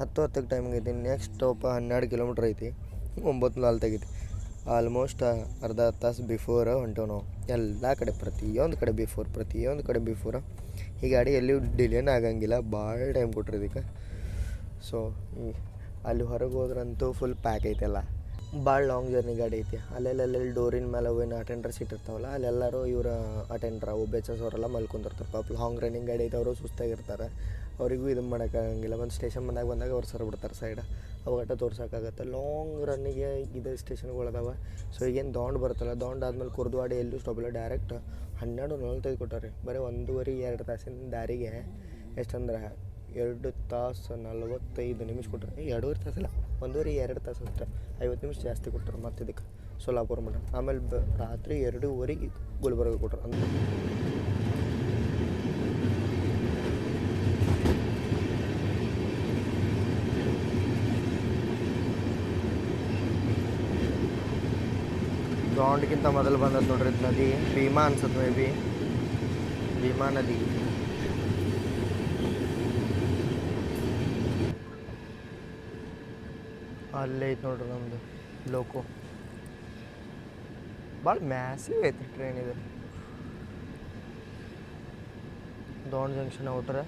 10:10ಕ್ಕೆ ಟೈಮಿಂಗ್ ಐತಿ. ನೆಕ್ಸ್ಟ್ ಸ್ಟಾಪ್ 12 ಕಿಲೋಮೀಟ್ರ್ ಐತಿ, 9:04 ಐತಿ. ಆಲ್ಮೋಸ್ಟ್ ಅರ್ಧ ತಾಸು ಬಿಫೋರ್ ಹೊಂಟೇವು ನಾವು. ಎಲ್ಲ ಕಡೆ ಪ್ರತಿಯೊಂದು ಕಡೆ ಬಿಫೋರ್. ಈ ಗಾಡಿ ಎಲ್ಲಿ ಡಿಲೇನೇ ಆಗಂಗಿಲ್ಲ, ಭಾಳ ಟೈಮ್ ಕೊಟ್ರಿ ಇದಕ್ಕೆ. ಸೊ ಅಲ್ಲಿ ಹೊರಗೆ ಹೋದ್ರಂತೂ ಫುಲ್ ಪ್ಯಾಕ್ ಐತೆಲ್ಲ. ಭಾಳ ಲಾಂಗ್ ಜರ್ನಿ ಗಾಡಿ ಐತಿ. ಅಲ್ಲೆಲ್ಲಿ ಡೋರಿನ ಮೇಲೆ ಅವೇನು ಅಟೆಂಡರ್ ಸೀಟ್ ಇರ್ತಾವಲ್ಲ, ಅಲ್ಲೆಲ್ಲರೂ ಇವ್ರ ಅಟೆಂಡ್ರ ಒಬ್ಬೆಚಸ್ ಅವರೆಲ್ಲ ಮಲ್ಕೊಂಡಿರ್ತಾರೆ. ಪಾಪ ಲಾಂಗ್ ರನ್ನಿಂಗ್ ಗಾಡಿ ಐತೆ, ಅವರು ಸುಸ್ತಾಗಿರ್ತಾರೆ. ಅವರಿಗೂ ಇದನ್ನು ಮಾಡೋಕ್ಕಾಗಂಗಿಲ್ಲ. ಒಂದು ಸ್ಟೇಷನ್ ಬಂದಾಗ ಅವ್ರು ಸರ್ ಬಿಡ್ತಾರೆ ಸೈಡ್, ಅವಾಗಟ್ಟ ತೋರ್ಸೋಕ್ಕಾಗತ್ತೆ. ಲಾಂಗ್ ರನ್ನಿಗೆ ಇದು ಸ್ಟೇಷನ್ಗಳದಾವ. ಸೊ ಈಗೇನು ದೌಂಡ್ ಬರುತ್ತಲ್ಲ, ದೌಂಡ್ ಆದಮೇಲೆ ಕುರ್ದುವಾಡಿ ಎಲ್ಲೂ ಸ್ಟಾಪ್ ಇಲ್ಲ, ಡೈರೆಕ್ಟ್ 12:45 ಕೊಟ್ಟಾರೆ. ಬರೀ 1.5-2 ತಾಸಿನ ದಾರಿಗೆ ಎಷ್ಟಂದ್ರೆ 2 ತಾಸು 45 ನಿಮಿಷ ಕೊಟ್ಟರು. 2.5 ತಾಸಿಲ್ಲ, 1.5-2 ತಾಸು ಅಷ್ಟೇ. 50 ನಿಮಿಷ ಜಾಸ್ತಿ ಕೊಟ್ಟರು ಮತ್ತು ಇದಕ್ಕೆ ಸೋಲಾಪುರ ಮಠ. ಆಮೇಲೆ ರಾತ್ರಿ 2:15 ಗುಲ್ಬರ್ಗ ಕೊಟ್ಟರು. ಅಂದ್ರೆ ದೌಂಡ್ಗಿಂತ ಮೊದಲು ಬಂದದ್ದು ನೋಡ್ರಿ ನದಿ, ಭೀಮಾ ಅನ್ಸುತ್ತೆ. ಮೇ ಬಿ ಭೀಮಾ ನದಿ. ಅಲ್ಲೇ ಐತೆ ನೋಡ್ರಿ ನಮ್ಮದು ಲೋಕೋ. ಭಾಳ ಮ್ಯಾಸಿವ್ ಐತಿ ಟ್ರೈನ್ ಇದು. ದೌಂಡ್ ಜಂಕ್ಷನ್ ಔಟ್ರ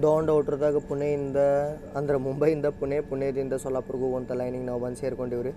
ದೌಂಡ್ ಔಟ್ರದಾಗ ಪುಣೆಯಿಂದ ಅಂದ್ರೆ ಮುಂಬೈಯಿಂದ ಪುಣೆದಿಂದ ಸೋಲಾಪುರ್ಗೆ ಹೋಗುವಂಥ ಲೈನಿಗೆ ನಾವು ಬಂದು ಸೇರ್ಕೊಂಡಿವಿ ರೀ.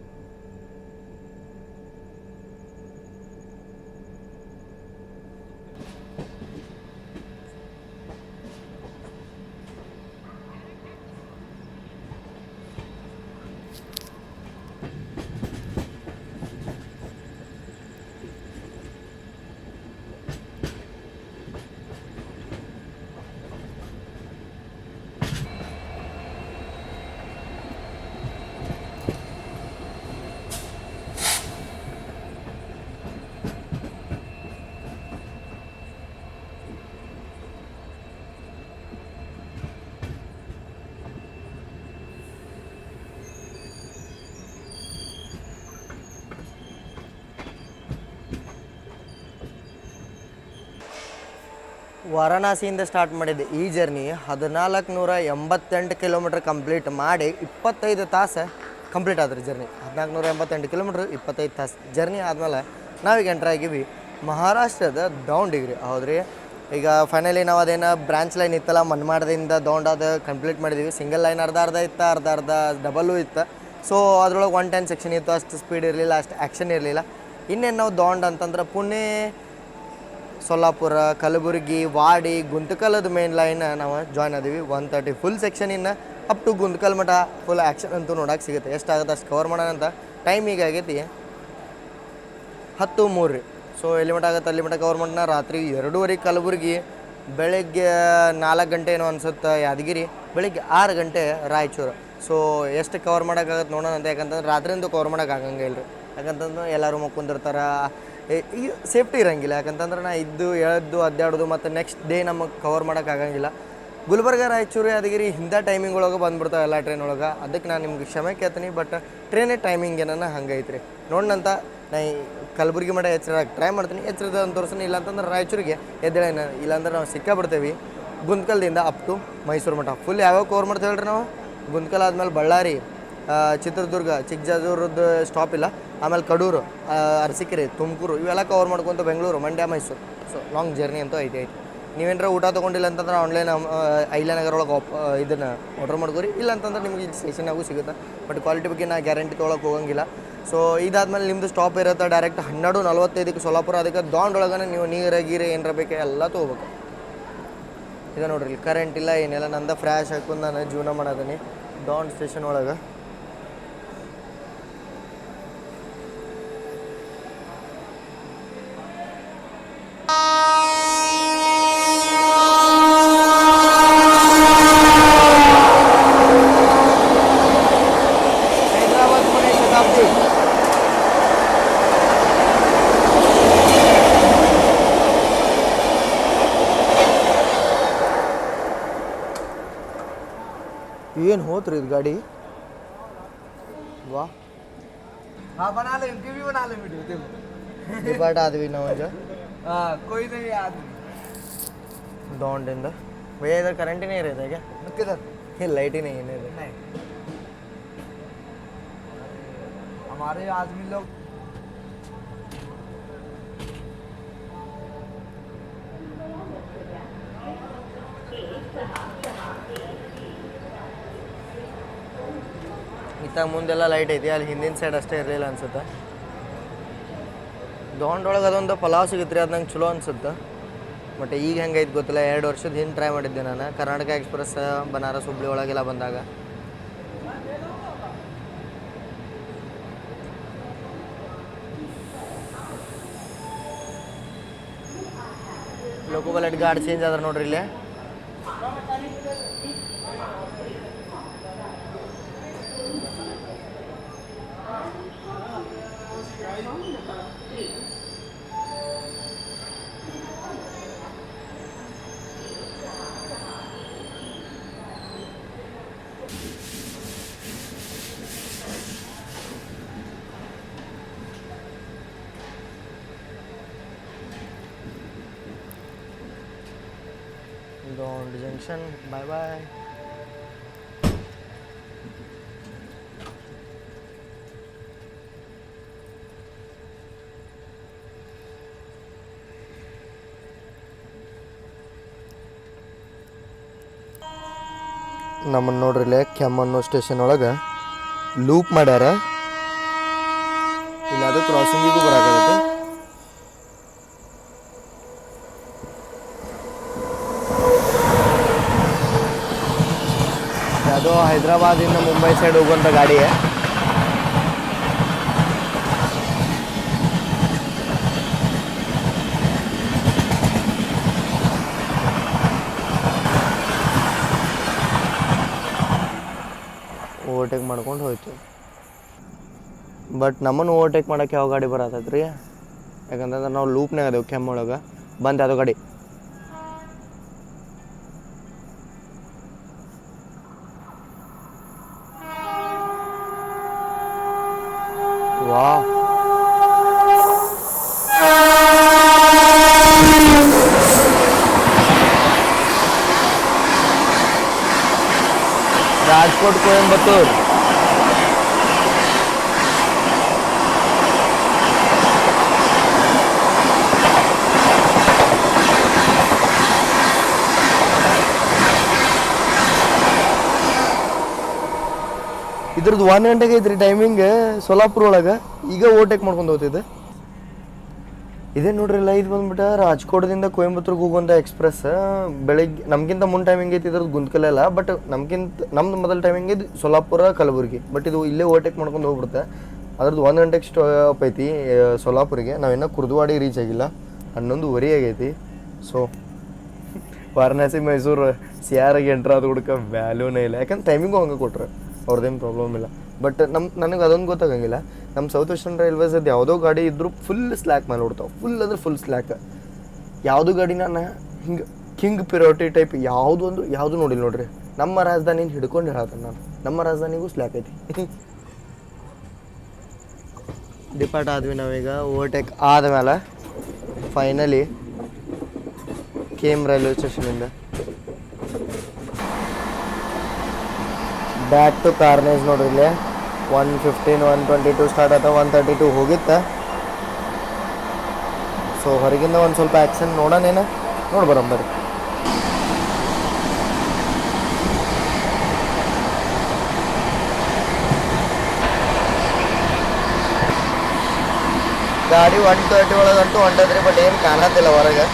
ವಾರಣಾಸಿಯಿಂದ ಸ್ಟಾರ್ಟ್ ಮಾಡಿದ್ದೆ ಈ ಜರ್ನಿ. 1488 ಕಿಲೋಮೀಟ್ರ್ ಕಂಪ್ಲೀಟ್ ಮಾಡಿ 25 ತಾಸು ಕಂಪ್ಲೀಟ್ ಆದ್ರಿ ಜರ್ನಿ. 1488 ಕಿಲೋಮೀಟ್ರ್ 25 ತಾಸು ಜರ್ನಿ ಆದಮೇಲೆ ನಾವೀಗ ಎಂಟ್ರ್ ಆಗಿವಿ ಮಹಾರಾಷ್ಟ್ರದ ದೌಂಡಿಗೆ. ಹೌದ್ರಿ, ಈಗ ಫೈನಲಿ ನಾವು ಅದೇನು ಬ್ರಾಂಚ್ ಲೈನ್ ಇತ್ತಲ್ಲ ಮನ್ಮಾಡದಿಂದ ದೌಂಡ್ ಅದು ಕಂಪ್ಲೀಟ್ ಮಾಡಿದ್ದೀವಿ. ಸಿಂಗಲ್ ಲೈನ್ ಅರ್ಧ ಇತ್ತು, ಅರ್ಧ ಡಬಲ್ಲು ಇತ್ತು. ಸೊ ಅದ್ರೊಳಗೆ 110 ಸೆಕ್ಷನ್ ಇತ್ತು. ಅಷ್ಟು ಸ್ಪೀಡ್ ಇರಲಿಲ್ಲ, ಅಷ್ಟು ಆ್ಯಕ್ಷನ್ ಇರಲಿಲ್ಲ. ಇನ್ನೇನು ನಾವು ದೌಂಡ್ ಅಂತಂದ್ರೆ ಪುಣೆ, ಸೊಲ್ಲಾಪುರ, ಕಲಬುರಗಿ, ವಾಡಿ, ಗುಂತಕಲದ ಮೇನ್ ಲೈನ್ ನಾವು ಜಾಯ್ನ್ ಆದೀವಿ. 130 ಫುಲ್ ಸೆಕ್ಷನ್ ಇನ್ನು up to Guntakal Math full action ಅಂತೂ ನೋಡೋಕೆ ಸಿಗುತ್ತೆ. ಎಷ್ಟಾಗುತ್ತೆ ಅಷ್ಟು ಕವರ್ ಮಾಡೋಣ ಅಂತ ಟೈಮ್ ಈಗ ಆಗೈತಿ 10:03 ರೀ. ಸೊ ಎಲ್ಲಿ ಮಟ್ಟ ಆಗುತ್ತೆ ಅಲ್ಲಿ ಮಟ್ಟ ಕವರ್ ಮಾಡೋಣ. ರಾತ್ರಿ 2:30 ಕಲಬುರಗಿ, ಬೆಳಗ್ಗೆ 4 ಗಂಟೆ ಏನೋ ಅನ್ಸುತ್ತೆ ಯಾದಗಿರಿ, ಬೆಳಿಗ್ಗೆ 6 ಗಂಟೆ ರಾಯಚೂರು. ಸೊ ಎಷ್ಟು ಕವರ್ ಮಾಡೋಕ್ಕಾಗತ್ತೆ ನೋಡೋಣ ಅಂತ. ಯಾಕಂತಂದ್ರೆ ರಾತ್ರಿಯಿಂದ ಕವರ್ ಮಾಡೋಕ್ಕಾಗಂಗೆ ಇಲ್ಲ ರೀ. ಯಾಕಂತಂದ್ರೆ ಎಲ್ಲರೂ ಮಕ್ಕೊಂದಿರ್ತಾರೆ, ಈಗ ಸೇಫ್ಟಿ ಇರೋಂಗಿಲ್ಲ. ಯಾಕಂತಂದ್ರೆ ನಾ ಎದ್ದು ಅಡ್ಡಾಡೋದು ಮತ್ತು ನೆಕ್ಸ್ಟ್ ಡೇ ನಮಗೆ ಕವರ್ ಮಾಡೋಕ್ಕಾಗಂಗಿಲ್ಲ. ಗುಲ್ಬರ್ಗ, ರಾಯಚೂರು, ಯಾದಗಿರಿ ಇಂಥ ಟೈಮಿಂಗ್ ಒಳಗೆ ಬಂದ್ಬಿಡ್ತಾವೆ ಎಲ್ಲ ಟ್ರೈನ್ ಒಳಗೆ. ಅದಕ್ಕೆ ನಾನು ನಿಮ್ಗೆ ಕ್ಷಮೆ ಕೇಳ್ತೀನಿ. ಬಟ್ ಟ್ರೈನೇ ಟೈಮಿಂಗ್ ಏನಾನ ಹಂಗೆ ಐತ್ರಿ. ನೋಡೋಣಂತ ನಾ ಕಲಬುರಗಿ ಮಟ್ಟ ಎಚ್ಚರಕ್ಕೆ ಟ್ರೈ ಮಾಡ್ತೀನಿ. ಎಚ್ಚರದ ಅಂತ ತೋರಿಸ್ತೀನಿ. ಇಲ್ಲಾಂತಂದ್ರೆ ರಾಯಚೂರಿಗೆ ಎದ್ದೇಳೇನ, ಇಲ್ಲಾಂದ್ರೆ ನಾವು ಸಿಕ್ಕಾಬಿಡ್ತೇವೆ. ಗುಂತ್ಕಲ್ದಿಂದ ಅಪ್ ಟು ಮೈಸೂರು ಮಟ್ಟ ಫುಲ್ ಯಾವ್ಯಾವ ಕವರ್ ಮಾಡ್ತೇವೆ ಹೇಳ್ರಿ ನಾವು. ಗುಂತ್ಕಲ್ ಆದಮೇಲೆ ಬಳ್ಳಾರಿ, ಚಿತ್ರದುರ್ಗ, ಚಿಕ್ಕಜಾಜೂರದ್ದು ಸ್ಟಾಪ್ ಇಲ್ಲ, ಆಮೇಲೆ ಕಡೂರು, ಅರಸೀಕೆರೆ, ತುಮಕೂರು ಇವೆಲ್ಲ ಕವರ್ ಮಾಡ್ಕೊತ Bengaluru, Mandya, Mysuru. So long journey ಅಂತೂ ಐತೆ. ನೀವೇನಾರ ಊಟ ತೊಗೊಂಡಿಲ್ಲ ಅಂತಂದ್ರೆ ಆನ್ಲೈನ್ ಐಲ್ಯಾನಗರ್ ಒಳಗೆ ಇದನ್ನು ಆರ್ಡ್ರ್ ಮಾಡ್ಕೊರಿ. ಇಲ್ಲ ಅಂತಂದ್ರೆ ನಿಮಗೆ ಇಲ್ಲಿ ಸ್ಟೇಷನ್ನಾಗೂ ಸಿಗುತ್ತೆ. ಬಟ್ ಕ್ವಾಲಿಟಿ ಬಗ್ಗೆ ನಾ ಗ್ಯಾರಂಟಿ ತೊಗೊಳಕ್ಕೆ ಹೋಗಂಗಿಲ್ಲ. ಸೊ ಇದಾದ್ಮೇಲೆ ನಿಮ್ಮದು ಸ್ಟಾಪ್ ಇರುತ್ತೆ ಡೈರೆಕ್ಟ್ 12:45 ಸೊಲ್ಲಾಪುರ. ಅದಕ್ಕೆ ದಾಂಡ್ ನೀವು ನೀರು ಏನರ ಬೇಕು ಎಲ್ಲ ತೊಗೋಬೇಕು. ಇದು ನೋಡ್ರಿ, ಇಲ್ಲಿ ಕರೆಂಟ್ ಇಲ್ಲ ಏನಿಲ್ಲ. ನಂದು ಫ್ರ್ಯಾಶ್ ಹಾಕೊಂಡು ನಾನು ಜೀವನ ಮಾಡೋದೀನಿ ದಾಂಡ್ ಸ್ಟೇಷನ್ ಒಳಗೆ. ಹೈದರಾಬಾದ್ ಪುಣೆ ಶತಾಬ್ದಿ. ಏನು ಹೋತ್ರಿ ಇದು ಗಾಡಿ. ವಾ हाँ बना ले, इनकी भी बना ले वीडियो देखो। ಡಿಪಾರ್ಟ್ ಆದ್ವಿ ನಾವು ಈಗ हाँ कोई नहीं आदमी ದೌಂಡಿಂದ. ಭಯ್ಯ ಇದ್ರ ಕರೆಂಟಿನೇ ಇರೋದು ಈಗ. किधर ಇಲ್ಲ ಲೈಟಿನೇ ಏನಿದೆ. नहीं हमारे आदमी लोग ಇತ್ತಾಗ ಮುಂದೆಲ್ಲ ಲೈಟ್ ಐತಿ, ಅಲ್ಲಿ ಹಿಂದಿನ ಸೈಡ್ ಅಷ್ಟೇ ಇರಲಿಲ್ಲ ಅನ್ಸುತ್ತೆ. ದೌಂಡೊಳಗೆ ಅದೊಂದು ಪಲಾವ್ ಸಿಗುತ್ತೆ ರೀ, ಅದು ನಂಗೆ ಚಲೋ ಅನ್ಸುತ್ತೆ. ಬಟ್ ಈಗ ಹೆಂಗೈತೆ ಗೊತ್ತಿಲ್ಲ. 2 ವರ್ಷದ ಹಿಂದೆ ಟ್ರೈ ಮಾಡಿದ್ದೆ ನಾನು ಕರ್ನಾಟಕ ಎಕ್ಸ್ಪ್ರೆಸ್ ಬನಾರಸ್ ಹುಬ್ಳಿ ಒಳಗೆಲ್ಲ ಬಂದಾಗ. ಲೋಕೋ ಬಲೆಟ್ ಗಾಡಿ ಚೇಂಜ್ ಆದ್ರೆ ನೋಡ್ರಿ ಇಲ್ಲಿ. ದೌಂಡ್ ಜಂಕ್ಷನ್, ಬಾಯ್ ಬಾಯ್. ನಮ್ಮನ್ನು ನೋಡ್ರಿ ಇಲ್ಲೇ ಕೆಮ್ಮಣ್ಣು ಸ್ಟೇಷನ್ ಒಳಗೆ ಲೂಪ್ ಮಾಡ್ಯಾರ. ಇಲ್ಲ ಅದು ಕ್ರಾಸಿಂಗಿಗೂ ಬರಾಕತ್ತೈತಿ. ಅದು ಹೈದರಾಬಾದಿಂದ ಮುಂಬೈ ಸೈಡ್ ಹೋಗುವಂಥ ಗಾಡಿ. ಓವರ್ಟೇಕ್ ಮಾಡ್ಕೊಂಡು ಹೋಯ್ತು. ಬಟ್ ನಮ್ಮನ್ನು ಓವರ್ಟೇಕ್ ಮಾಡೋಕ್ಕೆ ಯಾವ ಗಾಡಿ ಬರತ್ತೈತೆ ರೀ. ಯಾಕಂತಂದ್ರೆ ನಾವು ಲೂಪ್ನಾಗ ಅದೇವು ಕೆಮ್ಮೊಳಗೆ ಬಂದು ಯಾವುದೋ ಗಾಡಿ. ವಾ ರಾಜ್ಕೋಟ್ ಕೊಯಂಬತ್ತೂರ್. ಇದ್ರದ್ದು 1 ಗಂಟೆಗೆ ಐತ್ರಿ ಟೈಮಿಂಗ್ ಸೋಲಾಪುರ ಒಳಗೆ. ಈಗ ಓವರ್ಟೇಕ್ ಮಾಡ್ಕೊಂಡು ಹೋಗ್ತಿದ್ದೆ. ಇದೇ ನೋಡ್ರಿಲ್ಲ, ಇದು ಬಂದ್ಬಿಟ್ಟು ರಾಜ್ಕೋಟದಿಂದ ಕೊಯಂಬತ್ತೂರ್ಗೆ ಹೋಗುವಂಥ ಎಕ್ಸ್ಪ್ರೆಸ್. ಬೆಳಿಗ್ಗೆ ನಮಗಿಂತ ಮುನ್ ಟೈಮಿಂಗ್ ಐತಿ ಇದ್ರದ್ದು ಗುಂತ್ಕಲೆಲ್ಲ. ಬಟ್ ನಮ್ದು ಮೊದಲ ಟೈಮಿಂಗ್ ಇದು ಸೋಲಾಪುರ ಕಲಬುರಗಿ. ಬಟ್ ಇದು ಇಲ್ಲೇ ಓವರ್ಟೇಕ್ ಮಾಡ್ಕೊಂಡು ಹೋಗ್ಬಿಡುತ್ತೆ. ಅದ್ರದ್ದು 1 ಗಂಟೆಗೆ ಸ್ಟಾಪ್ ಐತಿ ಸೊಲ್ಲಾಪುರಿಗೆ. ನಾವಿನ್ನೂ ಕುರ್ದುವಾಡಿಗೆ ರೀಚ್ ಆಗಿಲ್ಲ, 11:15 ಆಗೈತಿ. ಸೊ ವಾರಣಾಸಿ ಮೈಸೂರು ಸಿಯಾರಾಗಿ ಎಂಟ್ರ್ ಆದ ಹುಡ್ಕ ವ್ಯಾಲ್ಯೂನೇ ಇಲ್ಲ, ಯಾಕಂದ್ರೆ ಟೈಮಿಂಗು ಹಂಗೆ ಕೊಟ್ರೆ ಅವ್ರದ್ದೇನು ಪ್ರಾಬ್ಲಮ್ ಇಲ್ಲ. ಬಟ್ ನನಗೆ ಅದೊಂದು ಗೊತ್ತಾಗಂಗಿಲ್ಲ, ನಮ್ಮ ಸೌತ್ ವೆಸ್ಟರ್ನ್ ರೈಲ್ವೇಸದ್ದು ಯಾವುದೋ ಗಾಡಿ ಇದ್ದರೂ ಫುಲ್ ಸ್ಲ್ಯಾಕ್ ಮೇಲೆ ಓಡ್ತಾವೆ, ಫುಲ್ ಅಂದ್ರೆ ಫುಲ್ ಸ್ಲ್ಯಾಕ್. ಯಾವುದು ಗಾಡಿ ನಾನು ಹಿಂಗೆ ಕಿಂಗ್ ಪಿರಿಯಾರಿಟಿ ಟೈಪ್ ಯಾವುದು ನೋಡಿಲ್ಲ ನೋಡ್ರಿ. ನಮ್ಮ ರಾಜಧಾನಿನ ಹಿಡ್ಕೊಂಡು ಹೇಳ್ತೇನೆ ನಾನು, ನಮ್ಮ ರಾಜಧಾನಿಗೂ ಸ್ಲ್ಯಾಕ್ ಐತಿ. ಡಿಪಾರ್ಟ್ ಆದ್ವಿ ನಾವೀಗ. ಓವರ್ಟೇಕ್ ಆದಮೇಲೆ ಫೈನಲಿ KM ರೈಲ್ವೆ ಸ್ಟೇಷನಿಂದ ಬ್ಯಾಕ್ ಟು ಕಾರ್ನೇಜ್ ನೋಡ್ರಿ. ಇಲ್ಲಿ 1:15 1:22 ಸ್ಟಾರ್ಟ್ ಆಯ್ತು, 1:32 ಹೋಗಿತ್ತ. ಸೊ ಹೊರಗಿಂದ ಒಂದು ಸ್ವಲ್ಪ ಆ್ಯಕ್ಷನ್ ನೋಡೋಣೇನ, ನೋಡಿ ಬರೋಂಬರಿ. ಗಾಡಿ 1:30 ಒಳಗಂತೂ ಹೊಂಟದ್ರಿ, ಬಟ್ ಏನು ಕಾಣತ್ತಿಲ್ಲ ಹೊರಗೆ.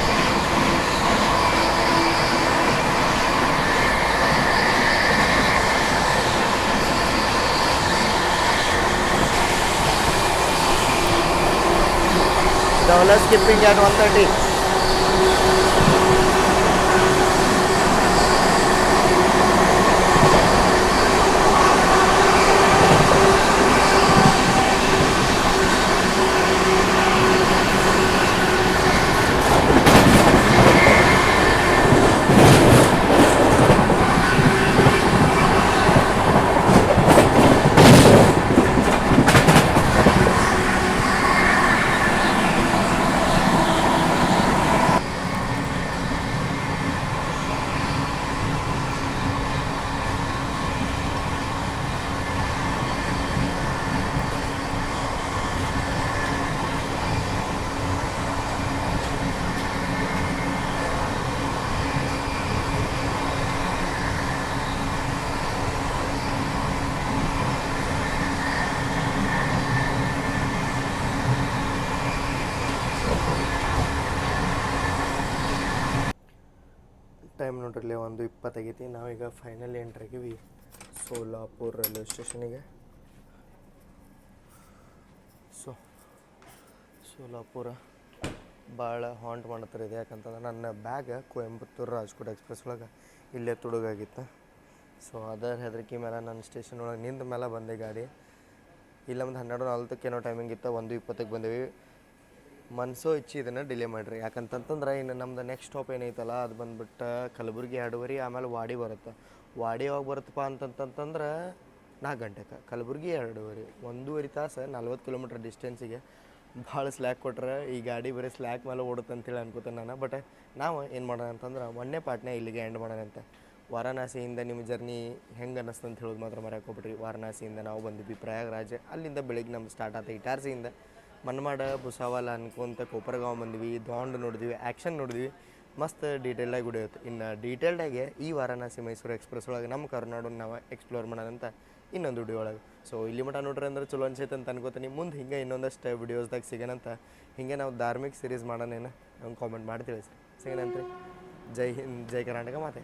Double skipping at 1:30. ಟೈಮ್ ನೋಡ್ರಿ 1:20 ಆಗೈತಿ. ನಾವೀಗ ಫೈನಲಿ ಎಂಟ್ರ್ ಆಗೀವಿ ಸೋಲಾಪುರ್ ರೈಲ್ವೆ ಸ್ಟೇಷನಿಗೆ. ಸೊ ಸೋಲಾಪುರ ಭಾಳ ಹಾಂಟ್ ಮಾಡತ್ತಾರೆ ಇದೆ, ಯಾಕಂತಂದ್ರೆ ನನ್ನ ಬ್ಯಾಗ್ ಕೊಯಂಬತ್ತೂರು ರಾಜ್ಕೋಟ್ ಎಕ್ಸ್ಪ್ರೆಸ್ ಒಳಗೆ ಇಲ್ಲೇ ತುಡುಗಾಗಿತ್ತು. ಸೊ ಅದರ ಹೆದರಿಕೆ ಮೇಲೆ ನನ್ನ ಸ್ಟೇಷನ್ ಒಳಗೆ ನಿಂದ ಮೇಲೆ ಬಂದೆ ಗಾಡಿ. ಇಲ್ಲ ಒಂದು 12:40 ಏನೋ ಟೈಮಿಂಗ್ ಇತ್ತು, 1:20 ಬಂದೇವಿ. ಮನಸೋ ಇಚ್ಛೆ ಇದನ್ನು ಡಿಲೇ ಮಾಡಿರಿ, ಯಾಕಂತಂದ್ರೆ ಇನ್ನು ನಮ್ದು ನೆಕ್ಸ್ಟ್ ಸ್ಟಾಪ್ ಏನೈತಲ್ಲ ಅದು ಬಂದುಬಿಟ್ಟು ಕಲಬುರಗಿ 2:30, ಆಮೇಲೆ ವಾಡಿ ಬರುತ್ತೆ. ವಾಡಿ ಯಾವಾಗ ಬರುತ್ತಪ್ಪ ಅಂತಂತಂದ್ರೆ 4 ಗಂಟೆಗೆ, ಕಲಬುರಗಿ 2:30, 1.5 ತಾಸು 40 ಕಿಲೋಮೀಟ್ರ್ ಡಿಸ್ಟೆನ್ಸಿಗೆ ಭಾಳ ಸ್ಲ್ಯಾಕ್ ಕೊಟ್ರೆ ಈ ಗಾಡಿ ಬರೀ ಸ್ಲ್ಯಾಕ್ ಮೇಲೆ ಓಡುತ್ತೆ ಅಂತೇಳಿ ಅನ್ಕೋತೇನೆ ನಾನು. ಬಟ್ ನಾವು ಏನು ಮಾಡೋಣ ಅಂತಂದ್ರೆ ಒಂದೇ ಪಾರ್ಟ್ನೇ ಇಲ್ಲಿಗೆ ಎಂಡ್ ಮಾಡೋಣ ಅಂತ. ವಾರಣಾಸಿಯಿಂದ ನಿಮ್ಮ ಜರ್ನಿ ಹೆಂಗೆ ಅನ್ನಿಸ್ತು ಅಂತ ಹೇಳೋದು ಮಾತ್ರ ಮರೆಯಾಕೋಬಿಟ್ರಿ. ವಾರಣಾಸಿಯಿಂದ ನಾವು ಬಂದಿದ್ವಿ ಪ್ರಯಾಗ್ರಾಜ್, ಅಲ್ಲಿಂದ ಬೆಳಿಗ್ಗೆ ನಮ್ಮ ಸ್ಟಾರ್ಟ್ ಆಯ್ತು ಇಟಾರ್ಸಿಯಿಂದ. ಮನ್ಮಾಡ ಬುಸಾವಾಲ ಅನ್ಕೊಂತ ಕೊಪ್ಪರಗಾಂವ್ ಬಂದ್ವಿ, ದಾಂಡ್ ನೋಡಿದ್ವಿ, ಆ್ಯಕ್ಷನ್ ನೋಡಿದ್ವಿ, ಮಸ್ತ್ ಡೀಟೇಲ್ಡಾಗಿ ಹೊಡಿಯುತ್ತೆ. ಇನ್ನು ಡೀಟೇಲ್ಡಾಗಿ ಈ ವಾರಣಾಸಿ ಮೈಸೂರು ಎಕ್ಸ್ಪ್ರೆಸ್ ಒಳಗೆ ನಮ್ಮ ಕರ್ನಾಟಕ ನಾವು ಎಕ್ಸ್ಪ್ಲೋರ್ ಮಾಡೋಣಂತ ಇನ್ನೊಂದು ವಿಡಿಯೋ ಒಳಗೆ. ಸೊ ಇಲ್ಲಿ ಮಟ್ಟ ನೋಡ್ರಿ ಅಂದ್ರೆ ಚಲೋ ಅನ್ಸೈತೆ ಅಂತ ಅನ್ಕೋತೀನಿ. ಮುಂದೆ ಹಿಂಗೆ ಇನ್ನೊಂದಷ್ಟು ವಿಡಿಯೋಸ್ದಾಗ ಸಿಗೋಣಂತ. ಹಿಂಗೆ ನಾವು ಧಾರ್ಮಿಕ ಸೀರೀಸ್ ಮಾಡೋಣೇನು ನಂಗೆ ಕಾಮೆಂಟ್ ಮಾಡಿ ತಿಳಿಸಿ. ಸಿಗೋಣಂತ್ರಿ. ಜೈ ಹಿಂದ್, ಜೈ ಕರ್ನಾಟಕ ಮಾತೆ.